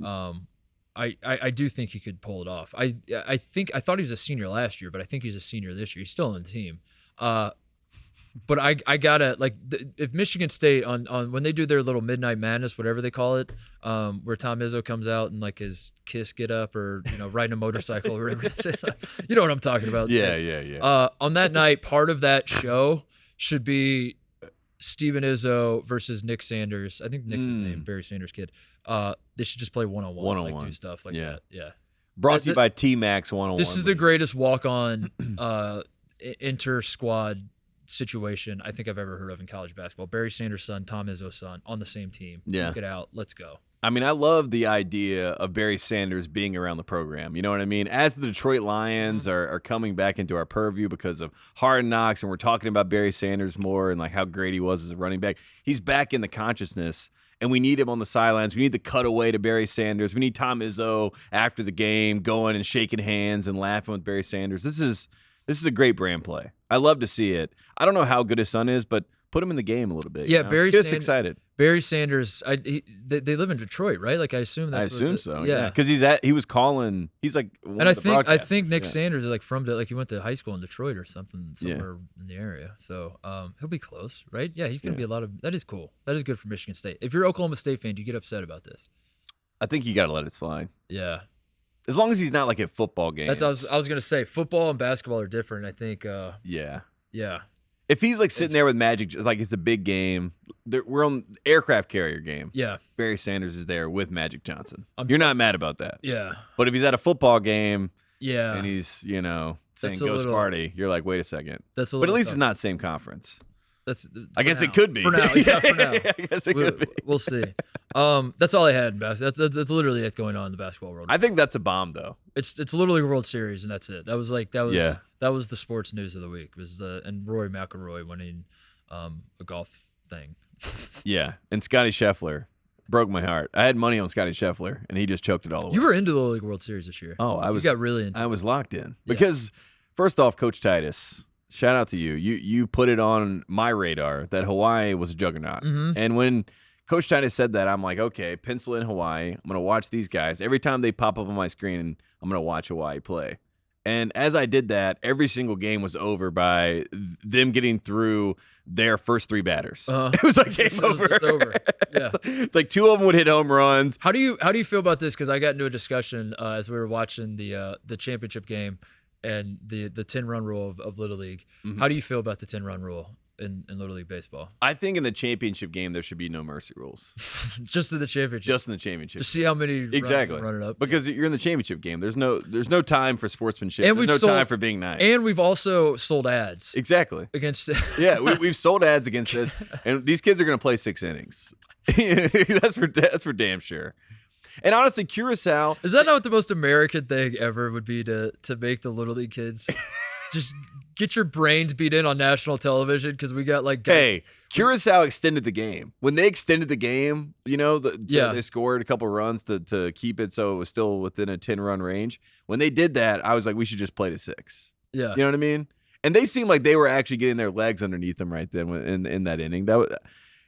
I do think he could pull it off. I thought he was a senior last year, but I think he's a senior this year. He's still on the team. But I gotta, like, if Michigan State on when they do their little Midnight Madness, whatever they call it, where Tom Izzo comes out and like his Kiss get up or riding a motorcycle or whatever it is, you know what I'm talking about. Yeah. On that night, part of that show should be Steven Izzo versus Nick Sanders. I think Nick's his name, Barry Sanders' kid. They should just play one-on-one, like do stuff like that. Yeah. Brought to you by T-Max 101. This is the greatest walk-on inter-squad situation I think I've ever heard of in college basketball. Barry Sanders' son, Tom Izzo's son, on the same team. Yeah. Look it out. Let's go. I mean, I love the idea of Barry Sanders being around the program. You know what I mean? As the Detroit Lions are coming back into our purview because of Hard Knocks, and we're talking about Barry Sanders more and like how great he was as a running back, he's back in the consciousness, and we need him on the sidelines. We need the cutaway to Barry Sanders. We need Tom Izzo after the game going and shaking hands and laughing with Barry Sanders. This is a great brand play. I love to see it. I don't know how good his son is, but put him in the game a little bit. Yeah, Barry Sanders excited. Barry Sanders, they live in Detroit, right? Like I assume that's. I assume so. Yeah, because he was calling. He's like one and of the I think Nick Sanders is like he went to high school in Detroit or something somewhere in the area. So he'll be close, right? Yeah, he's gonna be a lot of. That is cool. That is good for Michigan State. If you're an Oklahoma State fan, do you get upset about this? I think you got to let it slide. Yeah. As long as he's not like at football games. That's what I was gonna say. Football and basketball are different. I think. Yeah. Yeah. If he's like sitting there with Magic, like it's a big game. We're on aircraft carrier game. Yeah. Barry Sanders is there with Magic Johnson. You're not mad about that. Yeah. But if he's at a football game, yeah, and he's saying go Sparty, you're like, wait a second. But at least it's not same conference. I guess it could be. For now, yeah, for now. I guess it could be. We'll see. That's all I had in basketball. That's literally it going on in the basketball world. I think that's a bomb though. It's literally World Series and that's it. That was the sports news of the week. Was and Rory McIlroy winning a golf thing. Yeah, and Scotty Scheffler broke my heart. I had money on Scotty Scheffler and he just choked it all away. You were into the Little League World Series this year. Oh, you got really into. I was locked in because first off, Coach Titus. Shout out to you. You put it on my radar that Hawaii was a juggernaut. Mm-hmm. And when Coach Titus said that, I'm like, okay, pencil in Hawaii. I'm going to watch these guys. Every time they pop up on my screen, I'm going to watch Hawaii play. And as I did that, every single game was over by them getting through their first three batters. It was like game over. It's over. Yeah. It's like two of them would hit home runs. How do you feel about this? Because I got into a discussion as we were watching the championship game. And the 10-run rule of Little League. Mm-hmm. How do you feel about the 10-run rule in Little League baseball? I think in the championship game there should be no mercy rules. Just in the championship. Just in the championship. Just see how many runs run it up. Because you're in the championship game. There's no time for sportsmanship. And there's no time for being nice. And we've also sold ads. Exactly. Against yeah, we've sold ads against this, and these kids are going to play 6 innings. That's for damn sure. And honestly, Curacao... Is that not the most American thing ever would be to make the Little League kids just get your brains beat in on national television because we got like... Hey, Curacao extended the game. When they extended the game, they scored a couple runs to keep it so it was still within a 10-run range. When they did that, I was like, we should just play to 6. Yeah. You know what I mean? And they seemed like they were actually getting their legs underneath them right then in that inning.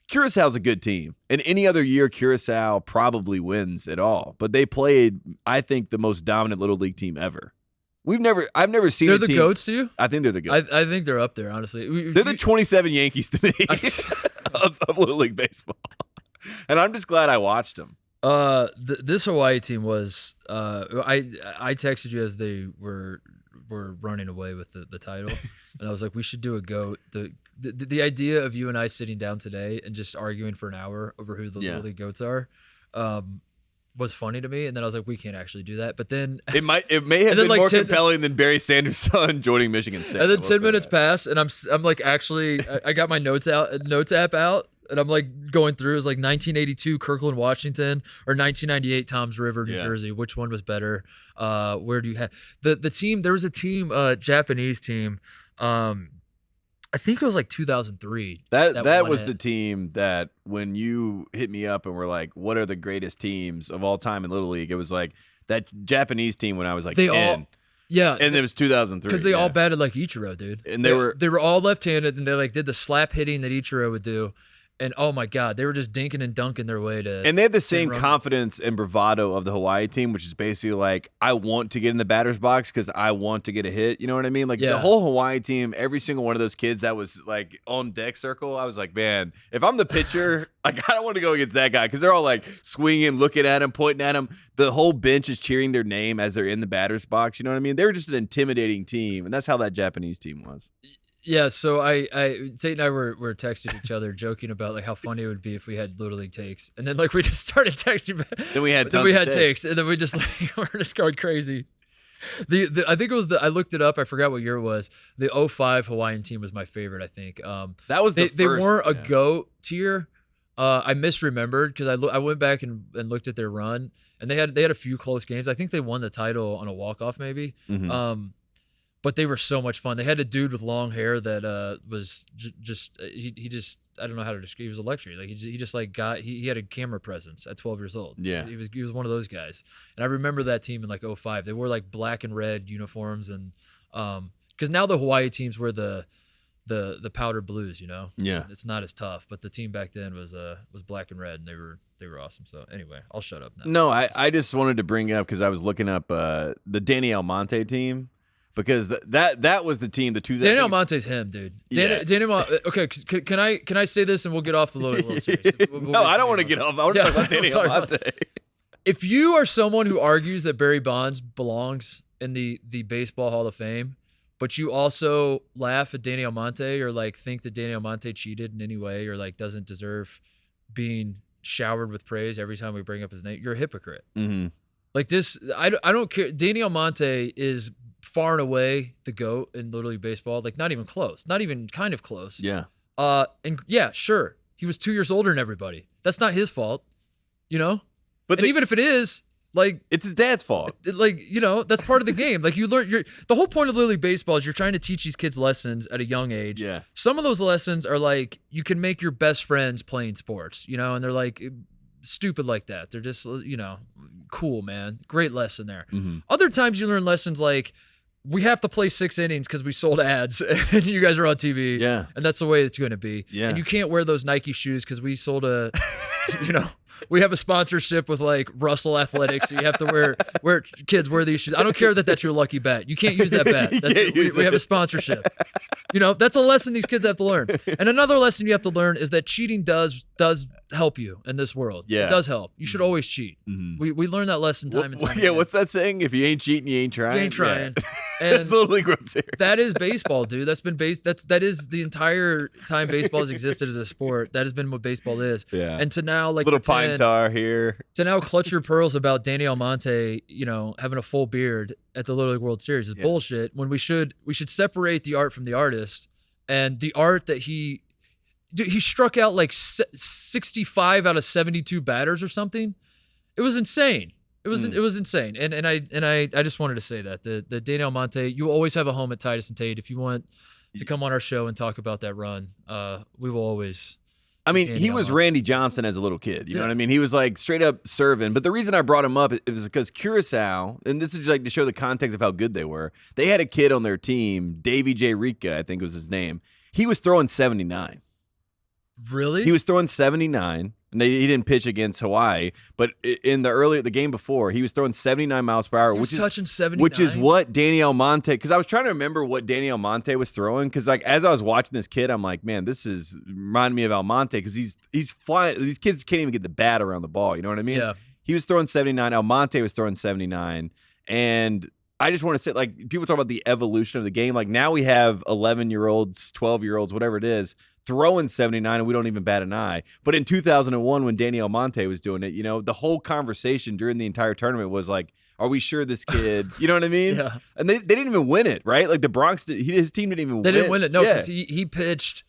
Curaçao's a good team. And any other year, Curacao probably wins it all. But they played, I think, the most dominant Little League team ever. I've never seen they're a team. They're the GOATs to you? I think they're the GOATs. I think they're up there, honestly. They're the 27 Yankees to me of Little League baseball. And I'm just glad I watched them. This Hawaii team was I texted you as they were running away with the title, and I was like, we should do a GOAT. The idea of you and I sitting down today and just arguing for an hour over who the Little League GOATs are was funny to me, and then I was like, we can't actually do that. But then it may have been more compelling than Barry Sanders' son joining Michigan State. And then 10 minutes pass, and I'm like, actually, I got my notes app out. And I'm like going through, it's like 1982 Kirkland, Washington, or 1998 Toms River, New Jersey. Which one was better? Where do you have the team? There was a team, Japanese team. I think it was like 2003. That was the team that when you hit me up and were like, "What are the greatest teams of all time in Little League?" It was like that Japanese team when I was like 10. Yeah, and it was 2003 because they all batted like Ichiro, dude. And they were all left-handed, and they like did the slap hitting that Ichiro would do. And oh my God, they were just dinking and dunking their way to. And they had the same confidence and bravado of the Hawaii team, which is basically like, I want to get in the batter's box because I want to get a hit. You know what I mean? Like the whole Hawaii team, every single one of those kids that was like on deck circle, I was like, man, if I'm the pitcher, like I don't want to go against that guy because they're all like swinging, looking at him, pointing at him. The whole bench is cheering their name as they're in the batter's box. You know what I mean? They were just an intimidating team, and that's how that Japanese team was. Yeah, so Tate and I were texting each other, joking about like how funny it would be if we had Little League takes, and then like we just started texting back. Then we had takes, and then we just like we're just going crazy. I think it was I looked it up. I forgot what year it was. The 05 Hawaiian team was my favorite. I think that was they weren't a GOAT tier. I misremembered because I went back and looked at their run, and they had a few close games. I think they won the title on a walk-off maybe. Mm-hmm. But they were so much fun. They had a dude with long hair that was just he just I don't know how to describe. He was electric. Like he just like he had a camera presence at 12 years old. Yeah, he was one of those guys. And I remember that team in like 05. They wore like black and red uniforms, and because now the Hawaii teams wear the powder blues. You know. Yeah. It's not as tough, but the team back then was black and red, and they were awesome. So anyway, I'll shut up now. No, I just wanted to bring up because I was looking up the Danny Almonte team. Because that was the team, the two. Daniel Monte's him, dude. Okay, can I say this and we'll get off the World Series? No, I don't want to get off. I want to talk about Daniel Almonte. If you are someone who argues that Barry Bonds belongs in the Baseball Hall of Fame, but you also laugh at Danny Almonte or like think that Danny Almonte cheated in any way or like doesn't deserve being showered with praise every time we bring up his name, you're a hypocrite. Mm-hmm. Like this, I don't care. Danny Almonte is far and away the GOAT in Little League Baseball. Like not even close, not even kind of close. Yeah. And yeah, sure, he was 2 years older than everybody. That's not his fault, you know. But even if it is, like it's his dad's fault. Like, you know, that's part of the game. Like you learn the whole point of Little League Baseball is you're trying to teach these kids lessons at a young age. Yeah. Some of those lessons are like you can make your best friends playing sports, you know, and they're like stupid like that. They're just, you know, cool, man. Great lesson there. Mm-hmm. Other times you learn lessons like we have to play 6 innings because we sold ads and you guys are on TV. Yeah. And that's the way it's going to be. Yeah. And you can't wear those Nike shoes because we sold you know, we have a sponsorship with like Russell Athletics. So you have to wear kids wear these shoes. I don't care that that's your lucky bet. You can't use that bet. We have a sponsorship. You know, that's a lesson these kids have to learn. And another lesson you have to learn is that cheating does help you in this world. Yeah. It does help. You should always cheat. Mm-hmm. We learn that lesson time and time again. Yeah, what's that saying? If you ain't cheating, you ain't trying. You ain't trying. Yeah. And that's Little League World Series. That is baseball, dude. That is the entire time baseball has existed as a sport. That has been what baseball is. Yeah. And to now like little pine tar here. To now clutch your pearls about Danny Almonte, you know, having a full beard at the Little League World Series is bullshit. When we should separate the art from the artist, and the art that he struck out like 65 out of 72 batters or something. It was insane. It was insane. And I just wanted to say that the Danny Almonte, you will always have a home at Titus and Tate. If you want to come on our show and talk about that run, we will always. I mean, he was Randy Johnson as a little kid. You know what I mean? He was like straight up serving. But the reason I brought him up it was because Curacao, and this is like to show the context of how good they were. They had a kid on their team, Davey J. Rica, I think was his name. He was throwing 79. Really? He was throwing 79. And he didn't pitch against Hawaii, but in the game before, he was throwing 79 miles per hour, which is touching 79, which is what Danny Almonte. Because I was trying to remember what Danny Almonte was throwing. Because like as I was watching this kid, I'm like, man, this is reminding me of Almonte because he's flying. These kids can't even get the bat around the ball. You know what I mean? Yeah. He was throwing 79. Almonte was throwing 79, and I just want to say, like, people talk about the evolution of the game. Like now we have 11-year-olds, 12-year-olds, whatever it is, throwing 79 and we don't even bat an eye. But in 2001, when Danny Almonte was doing it, you know, the whole conversation during the entire tournament was like, are we sure this kid, you know what I mean? Yeah. And they didn't even win it, right? Like the Bronx, his team didn't even win. They didn't win it. No, because he pitched.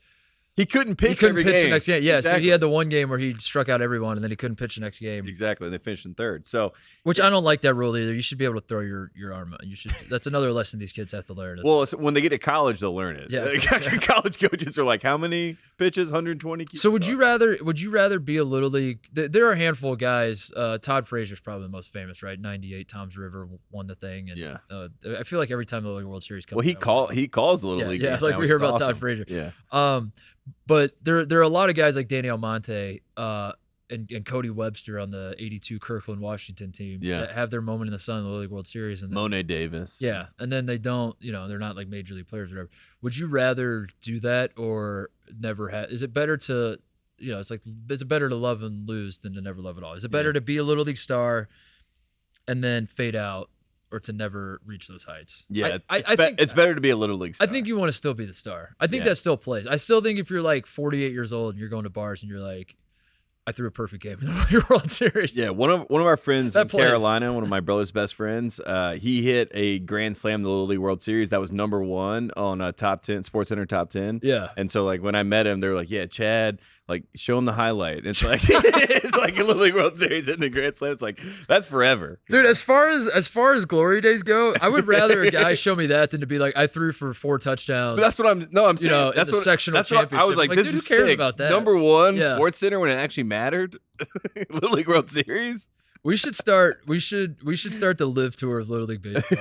He couldn't pitch. He couldn't every pitch game. the next game. Yeah, exactly. So he had the one game where he struck out everyone, and then he couldn't pitch the next game. Exactly, and they finished in third. So, which I don't like that rule either. You should be able to throw your arm. You should. That's another lesson these kids have to learn. Well, so when they get to college, they'll learn it. Yeah, college coaches are like, how many pitches? 120. So would you rather be a Little League? There are a handful of guys. Todd Frazier's probably the most famous, right? 98, Tom's River won the thing. And, yeah. I feel like every time the Little League World Series comes. Well, he calls the Little League. Yeah, games like now, we hear about awesome. Todd Frazier. Yeah. But there are a lot of guys like Danny Almonte and Cody Webster on the 82 Kirkland Washington team that have their moment in the sun in the Little League World Series. And then, Monet Davis. Yeah. And then they don't, they're not like major league players or whatever. Would you rather do that or never have? Is it better to, is it better to love and lose than to never love at all? Is it better to be a Little League star and then fade out? Or to never reach those heights. Yeah, I think it's better to be a Little League star. I think you want to still be the star. I think that still plays. I still think if you're like 48 years old and you're going to bars and you're like, I threw a perfect game in the World Series. Yeah, one of our friends in Carolina, one of my brother's best friends, he hit a grand slam in the Little League World Series. That was #1 on top 10 Sports Center top 10. Yeah, and so like when I met him, they were like, "Yeah, Chad, like show him the highlight." And it's like it's like a Little League World Series in the grand slam. It's like that's forever, dude. As far as glory days go, I would rather a guy show me that than to be like, I threw for 4 touchdowns. But that's what I'm saying. That's the sectional championship. I was like, this dude, is who cares sick. about that? #1 Sports Center when it actually mattered. Little League World Series. We should start the live tour of Little League Baseball.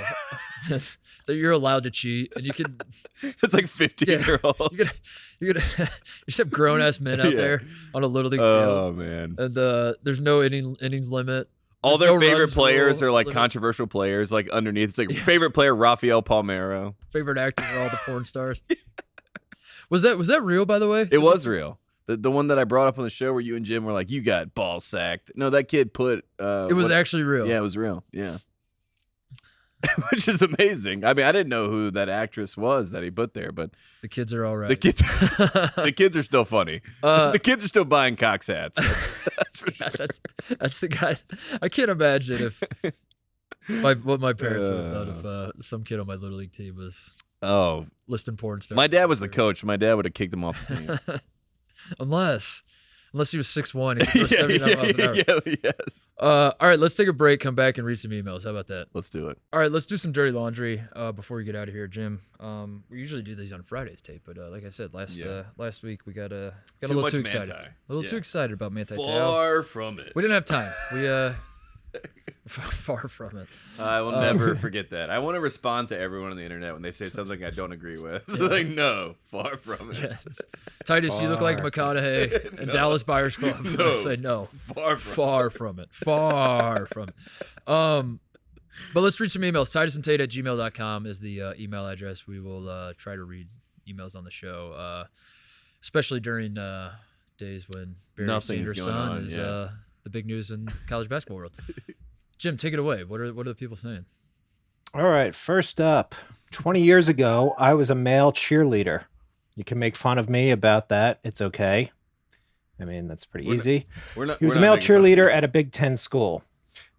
That you're allowed to cheat and you can. It's like 15-year-old. You just have grown ass men out there on a Little League field. Oh man! And there's no innings limit. All their favorite players are like controversial players. Like underneath, it's like favorite player Rafael Palmeiro. Favorite actors are all the porn stars. Was that real, by the way? It was real. The one that I brought up on the show where you and Jim were like, you got ball sacked. No, that kid put... it was actually real. Yeah, it was real. Yeah. Which is amazing. I mean, I didn't know who that actress was that he put there, but... The kids are all right. The kids are still funny. The kids are still buying Cox hats. That's for sure. That's the guy. I can't imagine if... what my parents would have done if some kid on my Little League team was listing porn stars. My dad was the coach. My dad would have kicked him off the team. Unless he was 6'1", he could throw 79 miles an hour. Yeah, yes. All right, let's take a break, come back, and read some emails. How about that? Let's do it. All right, let's do some dirty laundry before we get out of here, Jim. We usually do these on Fridays, Tate, but like I said, last week we got a little too excited. Manti. A little too excited about Manti. Far from it. We didn't have time. Far from it. I will never forget that. I want to respond to everyone on the internet when they say something I don't agree with. Like, no, far from it. Yeah. Titus, you look like McConaughey and Dallas Buyers Club. No, I say no. Far from it. Far from it. But let's read some emails. TitusandTate@gmail.com is the email address. We will try to read emails on the show, especially during days when Barry Sanders' son is the big news in college basketball world. Jim, take it away. What are the people saying? All right. First up, 20 years ago, I was a male cheerleader. You can make fun of me about that. It's okay. I mean, that's pretty easy. He was a male cheerleader at a Big Ten school.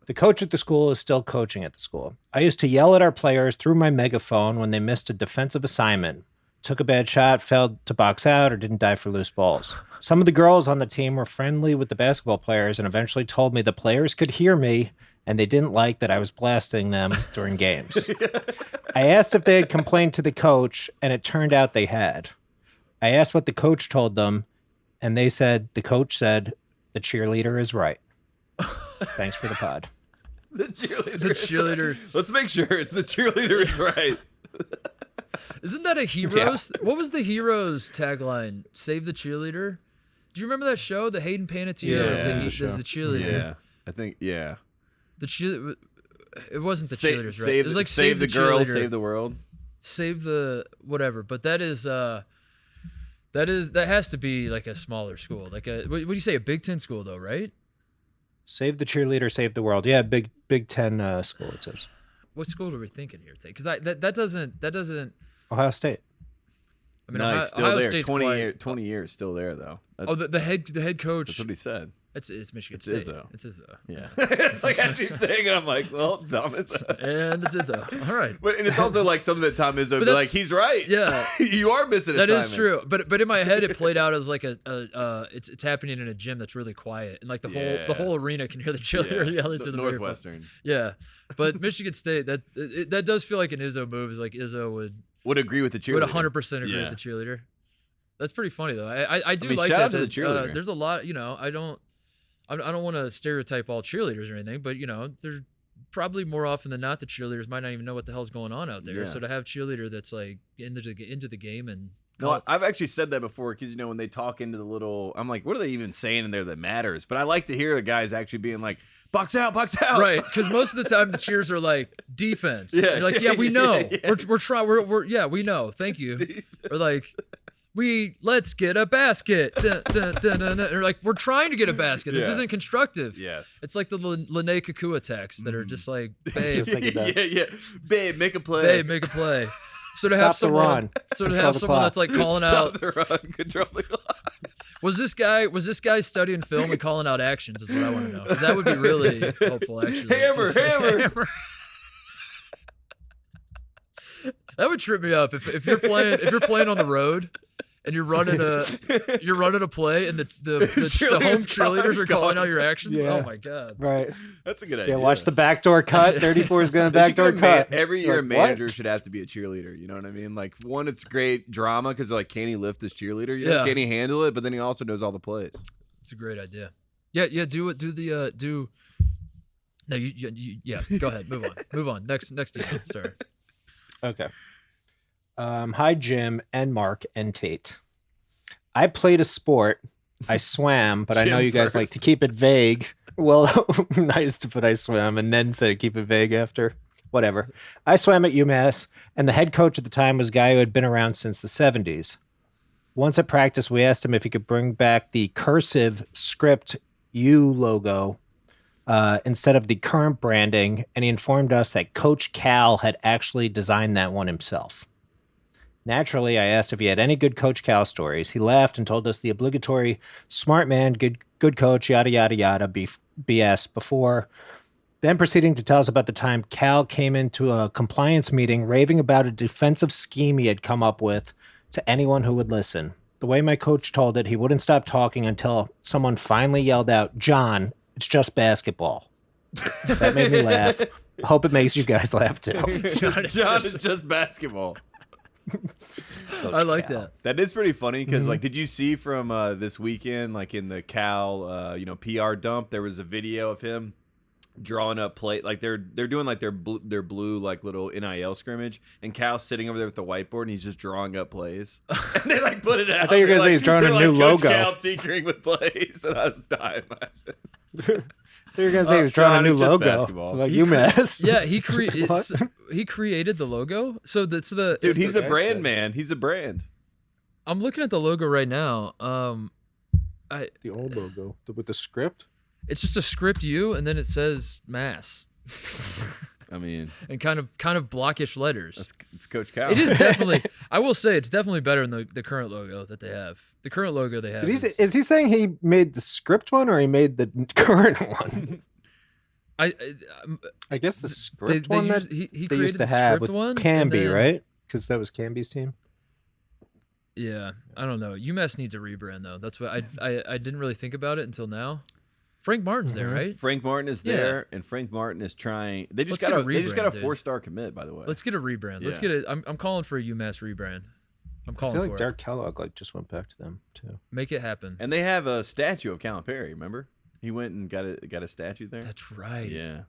The coach at the school is still coaching at the school. I used to yell at our players through my megaphone when they missed a defensive assignment, took a bad shot, failed to box out, or didn't dive for loose balls. Some of the girls on the team were friendly with the basketball players and eventually told me the players could hear me and they didn't like that I was blasting them during games. I asked if they had complained to the coach, and it turned out they had. I asked what the coach told them, and they said, the coach said, the cheerleader is right. Thanks for the pod. The cheerleader. Let's make sure it's the cheerleader is right. Isn't that a Heroes? Yeah. What was the Heroes tagline? Save the cheerleader? Do you remember that show? The Hayden Panettiere is the cheerleader. Yeah, I think, yeah. It wasn't the cheerleaders, right? It was like save the girl, save the world. Save the whatever. But that has to be like a smaller school. Like what do you say, a Big Ten school though, right? Save the cheerleader, save the world. Yeah, Big Ten school it says. What school are we thinking here, Tate? Because that doesn't. Ohio State. I mean, no, he's still Ohio there. State's 20 years still there though. The head coach. That's what he said. It's Michigan State. Izzo. It's Izzo. Yeah. It's like as he's saying it, I'm like, well, Tom Izzo. And it's Izzo. All right. And it's also like something that Tom Izzo would be like, he's right. Yeah. You are missing that assignments. That is true. But in my head, it played out as like it's happening in a gym that's really quiet. And like the whole arena can hear the cheerleader yelling through the Northwestern. Yeah. But Michigan State, that does feel like an Izzo move. Is like Izzo would agree with the cheerleader. Would 100% agree with the cheerleader. That's pretty funny though. I do like shout that. Out to the cheerleader. There's a lot, I don't want to stereotype all cheerleaders or anything, but there's probably more often than not the cheerleaders might not even know what the hell's going on out there. Yeah. So to have cheerleader that's like into the game and I've actually said that before because when they talk into the little, I'm like, what are they even saying in there that matters? But I like to hear the guys actually being like, box out, right? Because most of the time the cheers are like defense. Yeah, you're like we know, we're trying, we know, thank you. Or like. Let's get a basket. Dun, dun, dun, dun, dun. Or like, we're trying to get a basket. This isn't constructive. Yes. It's like the Lene Kakua texts that are just like, babe. Yeah. Babe, make a play. Babe, make a play. So to have someone that's like calling out. Stop the run. Control the clock. Was this guy studying film and calling out actions is what I want to know. Because that would be really helpful, actually. Hammer. That would trip me up if you're playing on the road and you're running a play and the home cheerleaders are calling out your actions. Yeah. Oh my god! Right, that's a good idea. Yeah, watch the backdoor cut. 34 is going to backdoor cut. Every year, a manager should have to be a cheerleader. You know what I mean? Like one, it's great drama because like, can he lift his cheerleader? Can he handle it? But then he also knows all the plays. It's a great idea. Yeah. Do it. No, you. Go ahead. Move on. Next email. Sorry. Okay. Hi, Jim and Mark and Tate. I played a sport. I swam, but I know you guys like to keep it vague. Well, nice to put I swam and then say keep it vague after. Whatever. I swam at UMass, and the head coach at the time was a guy who had been around since the 70s. Once at practice, we asked him if he could bring back the cursive script U logo instead of the current branding, and he informed us that Coach Cal had actually designed that one himself. Naturally, I asked if he had any good Coach Cal stories. He laughed and told us the obligatory smart man, good coach, yada, yada, yada, BS before, then proceeding to tell us about the time Cal came into a compliance meeting raving about a defensive scheme he had come up with to anyone who would listen. The way my coach told it, he wouldn't stop talking until someone finally yelled out, "John, it's just basketball." That made me laugh. I hope it makes you guys laugh too. John, it's just basketball. I like that. That is pretty funny because, like, did you see from this weekend, like in the Cal, PR dump, there was a video of him drawing up like they're doing like their blue like little NIL scrimmage, and Cal's sitting over there with the whiteboard and he's just drawing up plays. And they like put it out. I thought you were gonna say he's drawing a new logo. Cal tinkering with plays, and I was dying laughing. So you're gonna say he was drawing a new logo, basketball. Like UMass. Yeah, he created the logo. So that's the dude. He's a brand man. He's a brand. I'm looking at the logo right now. The old logo with the script. It's just a script U, and then it says Mass. I mean, and kind of blockish letters. It's Coach Cal. It is definitely. I will say it's definitely better than the current logo that they have. The current logo they have. Is he saying he made the script one or he made the current one? I guess the script one he they created used to the have script with one, Camby, right? Because that was Camby's team. Yeah, I don't know. UMass needs a rebrand though. That's what I didn't really think about it until now. Frank Martin's there, right? Frank Martin is there, and Frank Martin is trying. They just got a 4-star commit, by the way. Let's get a rebrand. Yeah. Let's get it. I'm calling for a UMass rebrand. I'm calling for it. I feel like Derek Kellogg just went back to them too. Make it happen. And they have a statue of Calipari. Remember, he went and got a statue there. That's right. Yeah.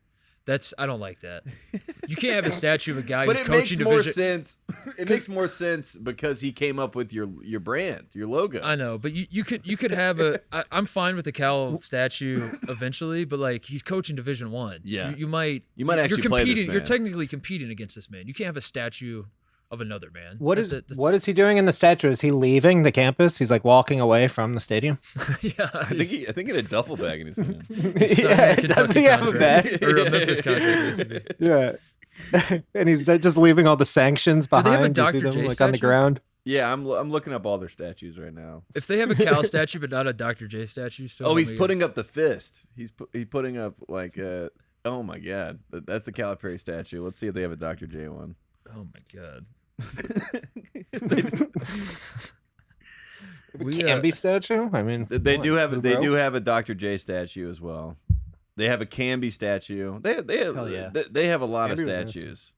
I don't like that. You can't have a statue of a guy who's but coaching division. But it makes more sense. It makes more sense because he came up with your brand, your logo. I know, but you could have I'm fine with the Cal statue eventually, but like he's coaching Division I. Yeah. You might actually play this man. You're technically competing against this man. You can't have a statue of another man. What is he doing in the statue? Is he leaving the campus? He's like walking away from the stadium. Yeah, I think he had a duffel bag in his hand. Yeah, does he have a bag? Or a Memphis contract? Yeah, and he's just leaving all the sanctions behind. Do they have a Dr. J like statue? on the ground? Yeah, I'm looking up all their statues right now. If they have a Cal statue but not a Dr. J statue, still. He's putting up the fist. He's putting up like oh my god, that's the Calipari statue. Let's see if they have a Dr. J one. Oh my god. Camby statue? I mean, they do have a Dr. J statue as well. They have a Camby statue. They have a lot of statues.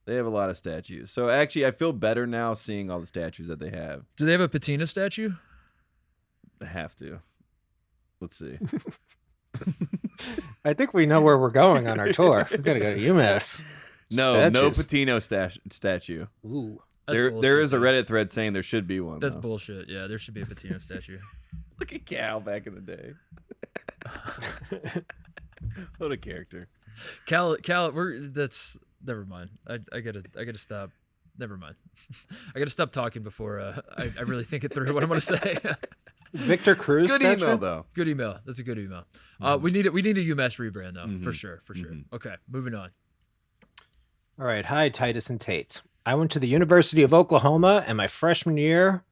They have a lot of statues. So actually, I feel better now seeing all the statues that they have. Do they have a patina statue? They have to. Let's see. I think we know where we're going on our tour. We've got to go to UMass. No Patino statue. Ooh, there is a Reddit thread saying there should be one. That's bullshit. Yeah, there should be a Patino statue. Look at Cal back in the day. What a character. Cal, never mind. I gotta stop. Never mind. I gotta stop talking before I really think it through what I'm gonna say. Victor Cruz. Good statue? email though. Good email. That's a good email. We need a UMass rebrand though, for sure. Okay, moving on. All right. Hi, Titus and Tate. I went to the University of Oklahoma, and my freshman year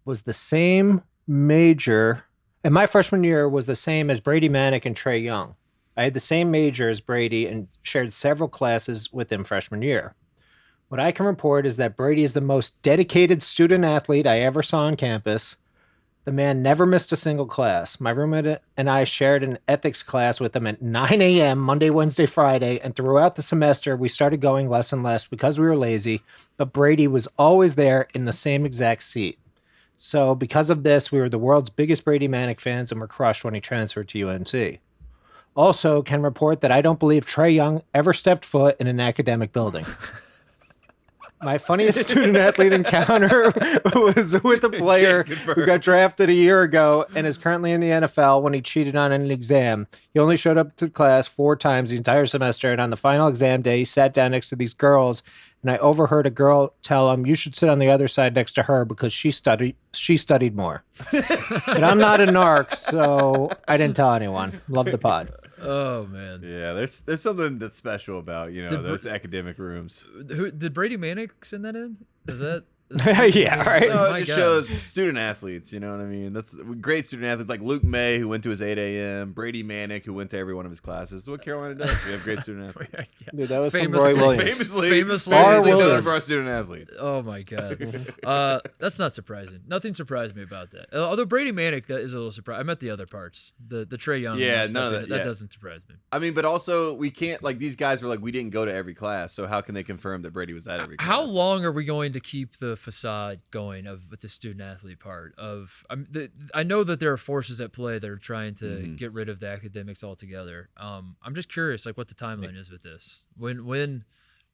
was the same major. And my freshman year was the same as Brady Manick and Trey Young. I had the same major as Brady and shared several classes with him freshman year. What I can report is that Brady is the most dedicated student athlete I ever saw on campus. The man never missed a single class. My roommate and I shared an ethics class with him at 9 a.m. Monday, Wednesday, Friday, and throughout the semester, we started going less and less because we were lazy, but Brady was always there in the same exact seat. So because of this, we were the world's biggest Brady Manick fans and were crushed when he transferred to UNC. Also, can report that I don't believe Trey Young ever stepped foot in an academic building. My funniest student athlete encounter was with a player who got drafted a year ago and is currently in the NFL when he cheated on an exam. He only showed up to class 4 times the entire semester, and on the final exam day, he sat down next to these girls and I overheard a girl tell him, "You should sit on the other side next to her because she studied more." But I'm not a narc, so I didn't tell anyone. Love the pod. Oh man. Yeah, there's something that's special about those academic rooms. Who did Brady Manick send that in? Is that? Yeah, right. No, it just shows student athletes, you know what I mean? That's great student athletes like Luke May, who went to his 8 a.m., Brady Manick, who went to every one of his classes. That's what Carolina does. We have great student athletes. Dude, that was famously, from Roy Williams. Famously known for our student athletes. Oh, my God. That's not surprising. Nothing surprised me about that. Although Brady Manick, that is a little surprising. I meant the other parts. The Trae Young. Yeah, none of that. That doesn't surprise me. I mean, but also, we can't, like, these guys were like, we didn't go to every class, so how can they confirm that Brady was at every class? How long are we going to keep the facade going with the student athlete part of I know that there are forces at play that are trying to get rid of the academics altogether. I'm just curious, like, what the timeline is with this. When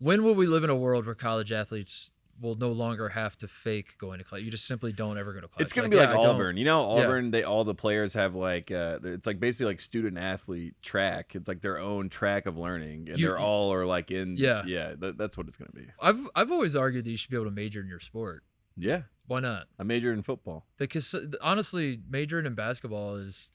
will we live in a world where college athletes will no longer have to fake going to class? You just simply don't ever go to class. It's gonna be like Auburn. You know, Auburn, all the players have like it's like basically like student athlete track. It's like their own track of learning, and they're all are like in that's what it's gonna be. I've always argued that you should be able to major in your sport. Yeah. Why not? I majored in football. Because honestly, majoring in basketball is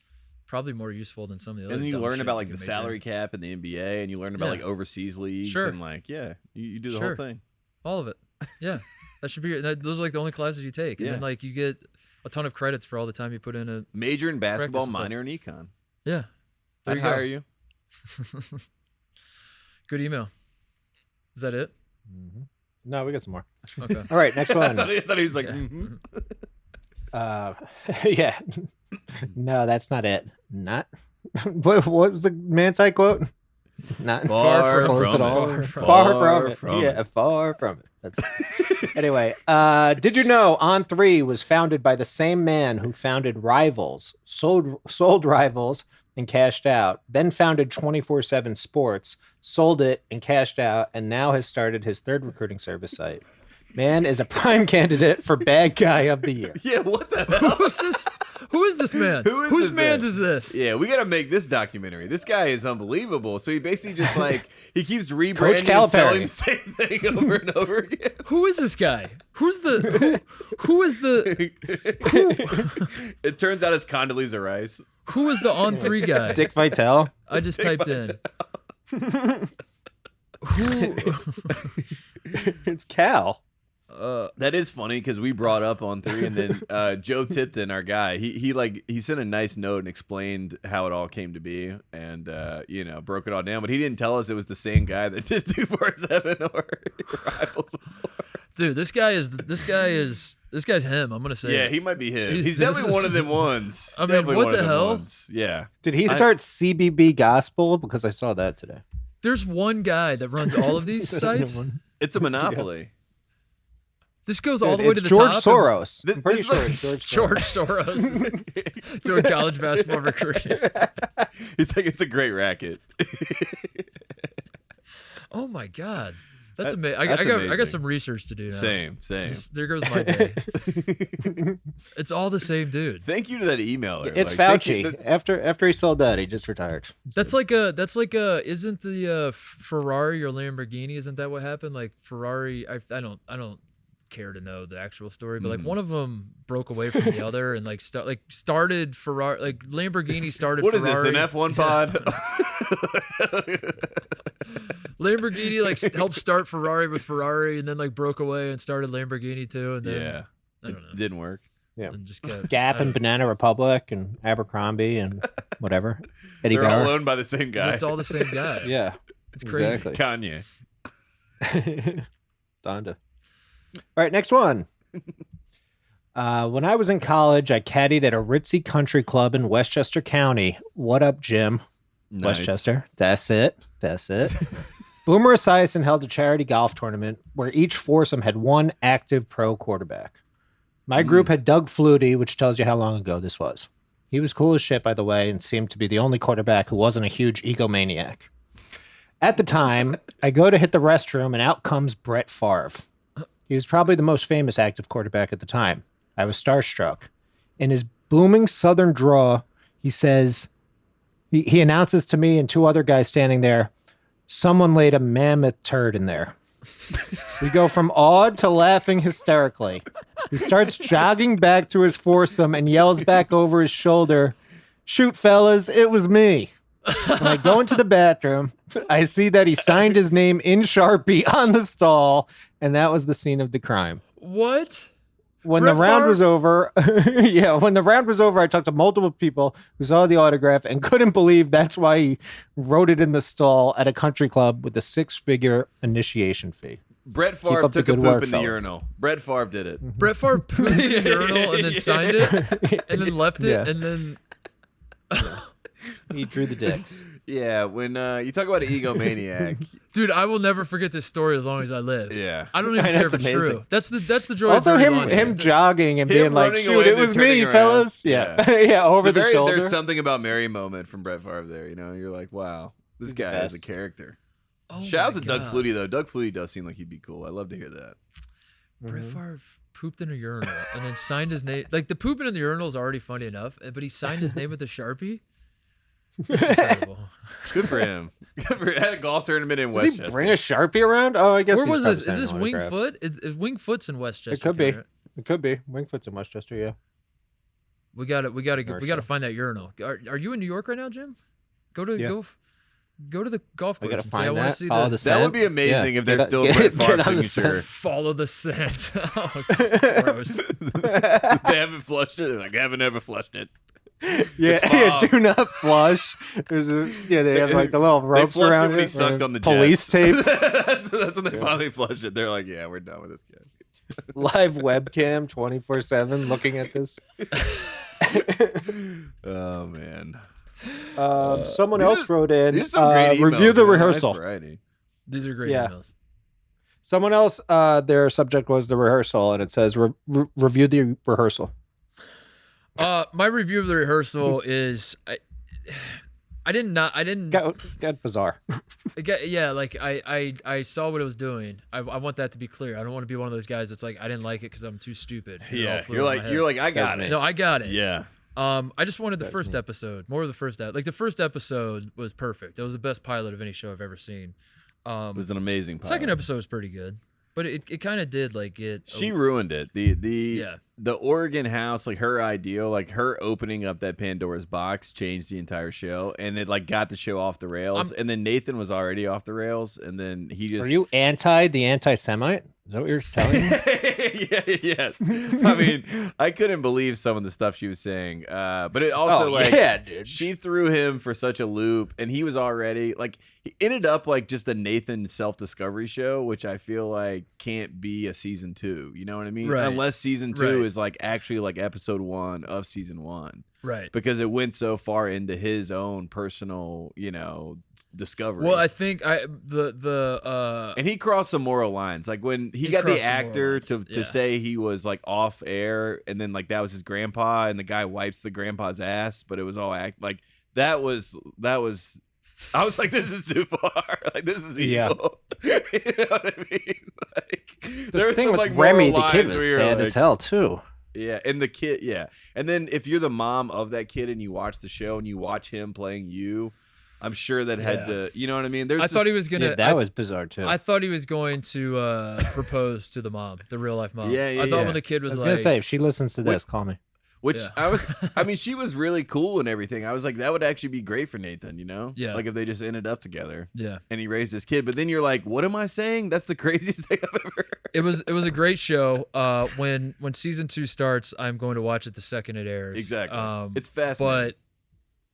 probably more useful than some of the other. And then you learn about like the salary cap in the NBA, and you learn about like overseas leagues, and like you do the whole thing. All of it. Yeah, that should be. Those are like the only classes you take, and then like you get a ton of credits for all the time you put in a major in basketball, minor in econ. Yeah, I'd hire you. Good email. Is that it? Mm-hmm. No, we got some more. Okay. All right, next one. I thought he was like, yeah. No, that's not it. Not. What was the Manti quote? Not far from it. Far from it. Yeah, far from it. That's it. Anyway, did you know On3 was founded by the same man who founded Rivals, sold Rivals and cashed out, then founded 24/7 Sports, sold it and cashed out, and now has started his third recruiting service site. Man is a prime candidate for Bad Guy of the Year. Yeah, what the hell? Who is this man? Whose man's is this? Yeah, we got to make this documentary. This guy is unbelievable. So he basically just like, he keeps rebranding and selling the same thing over and over again. Who is this guy? Who is the... It turns out it's Condoleezza Rice. Who is the On3 guy? Dick Vitale. I just typed in. Who? It's Cal. That is funny because we brought up On3, and then Joe Tipton, our guy, he sent a nice note and explained how it all came to be, and broke it all down. But he didn't tell us it was the same guy that did 247 or Rivals before. Dude, this guy's him. I'm gonna say. Yeah, he might be him. He's definitely one of them ones. I mean, what the hell? Yeah. Did he start CBB Gospel? Because I saw that today. There's one guy that runs all of these sites. It's a monopoly. This goes all the way to the George top. Soros. I'm pretty sure it's George Soros doing college basketball recruiting. He's like, it's a great racket. Oh my God. That's amazing. I got some research to do now. Same. There goes my day. It's all the same dude. Thank you to that emailer. It's Fauci. After he sold that, he just retired. That's like isn't the Ferrari or Lamborghini? Isn't that what happened? Like Ferrari, I don't care to know the actual story, but like one of them broke away from the other and started Ferrari, like Lamborghini started. What Ferrari. Is this, an F1 pod? Lamborghini helped start Ferrari with Ferrari, and then broke away and started Lamborghini too, and then I don't know, it didn't work. Yeah, and just kept, Gap and Banana Republic and Abercrombie and whatever. They're all owned by the same guy. It's all the same guy. Yeah, it's crazy. Exactly. Kanye. Donda. All right, next one. When I was in college, I caddied at a ritzy country club in Westchester County. What up, Jim? Nice. Westchester. That's it. Boomer Esiason held a charity golf tournament where each foursome had one active pro quarterback. My group had Doug Flutie, which tells you how long ago this was. He was cool as shit, by the way, and seemed to be the only quarterback who wasn't a huge egomaniac. At the time, I go to hit the restroom, and out comes Brett Favre. He was probably the most famous active quarterback at the time. I was starstruck. In his booming southern drawl, he says, he announces to me and two other guys standing there, someone laid a mammoth turd in there. We go from awed to laughing hysterically. He starts jogging back to his foursome and yells back over his shoulder, "Shoot, fellas, it was me." When I go into the bathroom, I see that he signed his name in Sharpie on the stall, and that was the scene of the crime. What? When the round was over, when the round was over, I talked to multiple people who saw the autograph and couldn't believe that's why he wrote it in the stall at a country club with a 6-figure initiation fee. Brett Favre took a poop in the urinal. Brett Favre did it. Brett Favre pooped in the urinal and then signed it and then left it and then... He drew the dicks. Yeah, when you talk about an egomaniac. Dude, I will never forget this story as long as I live. Yeah. I don't even care if it's true. That's the joy also of him jogging and being like, "Shoot, it was me, fellas." Yeah. Yeah, over the shoulder. There's something about Mary moment from Brett Favre there, you know? You're like, wow, this guy is a character. Oh Shout out to Doug Flutie, though. Doug Flutie does seem like he'd be cool. I'd love to hear that. Brett Favre pooped in a urinal and then signed his name. Like, the pooping in the urinal is already funny enough, but he signed his name with a Sharpie? That's incredible. Good for him. Had a golf tournament in Westchester. Did he bring a Sharpie around? Oh, I guess. Where was this? Is this Wingfoot? Is Wingfoot's in Westchester? It could be. Right? It could be. Wingfoot's in Westchester. Yeah. We got to find that urinal. Are you in New York right now, Jim? Go to the golf course. I and say, I want to see that. That would be amazing if there's still a Brett Favre signature. Follow the scent. Oh, gross. They haven't flushed it. They're like, I haven't ever flushed it. Yeah, do not flush. They have like the little ropes around it. He sucked on the police tape. that's when they finally flushed it. They're like, yeah, we're done with this guy. Live webcam 24/7 looking at this. Oh man. Someone else wrote in. These are some great emails, review the rehearsal. Nice. These are great emails. Someone else, their subject was the rehearsal, and it says review the rehearsal. My review of the rehearsal is I didn't got bizarre. I saw what it was doing. I want that to be clear. I don't want to be one of those guys that's like, I didn't like it because I'm too stupid. Yeah, you're like I got it. No, I got it. Yeah. I just wanted the first episode, more of the first episode. Like, the first episode was perfect. It was the best pilot of any show I've ever seen. It was an amazing pilot. Second episode was pretty good, but it kind of did like get. She ruined it. The Oregon house, like her ideal, like her opening up that Pandora's box changed the entire show, and it like got the show off the rails. And then Nathan was already off the rails, and then he just. Are you the anti-Semite? Is that what you're telling me? Yes. I mean, I couldn't believe some of the stuff she was saying. But it also dude. She threw him for such a loop, and he was already like he ended up like just a Nathan self-discovery show, which I feel like can't be a season 2. You know what I mean? Right. Unless season 2 is like actually like episode 1 of season 1. Right. Because it went so far into his own personal, discovery. Well, I think and he crossed some moral lines. Like when he got the actor to say he was like off air, and then like that was his grandpa, and the guy wipes the grandpa's ass, but it was all like that was. I was like, this is too far. Like, this is evil. You know what I mean? Like, the thing with Remy, the kid was sad as hell too. Yeah, and the kid, and then if you're the mom of that kid and you watch the show and you watch him playing you, I'm sure that had to, you know what I mean? I thought he was gonna. That was bizarre too. I thought he was going to propose to the mom, the real life mom. Yeah. I thought when the kid was, I was gonna say, if she listens to this, call me. Which I mean, she was really cool and everything. I was like, that would actually be great for Nathan, Yeah. Like if they just ended up together. Yeah. And he raised his kid. But then you're like, what am I saying? That's the craziest thing I've ever heard. It was a great show. When season 2 starts, I'm going to watch it the second it airs. Exactly. It's fascinating. But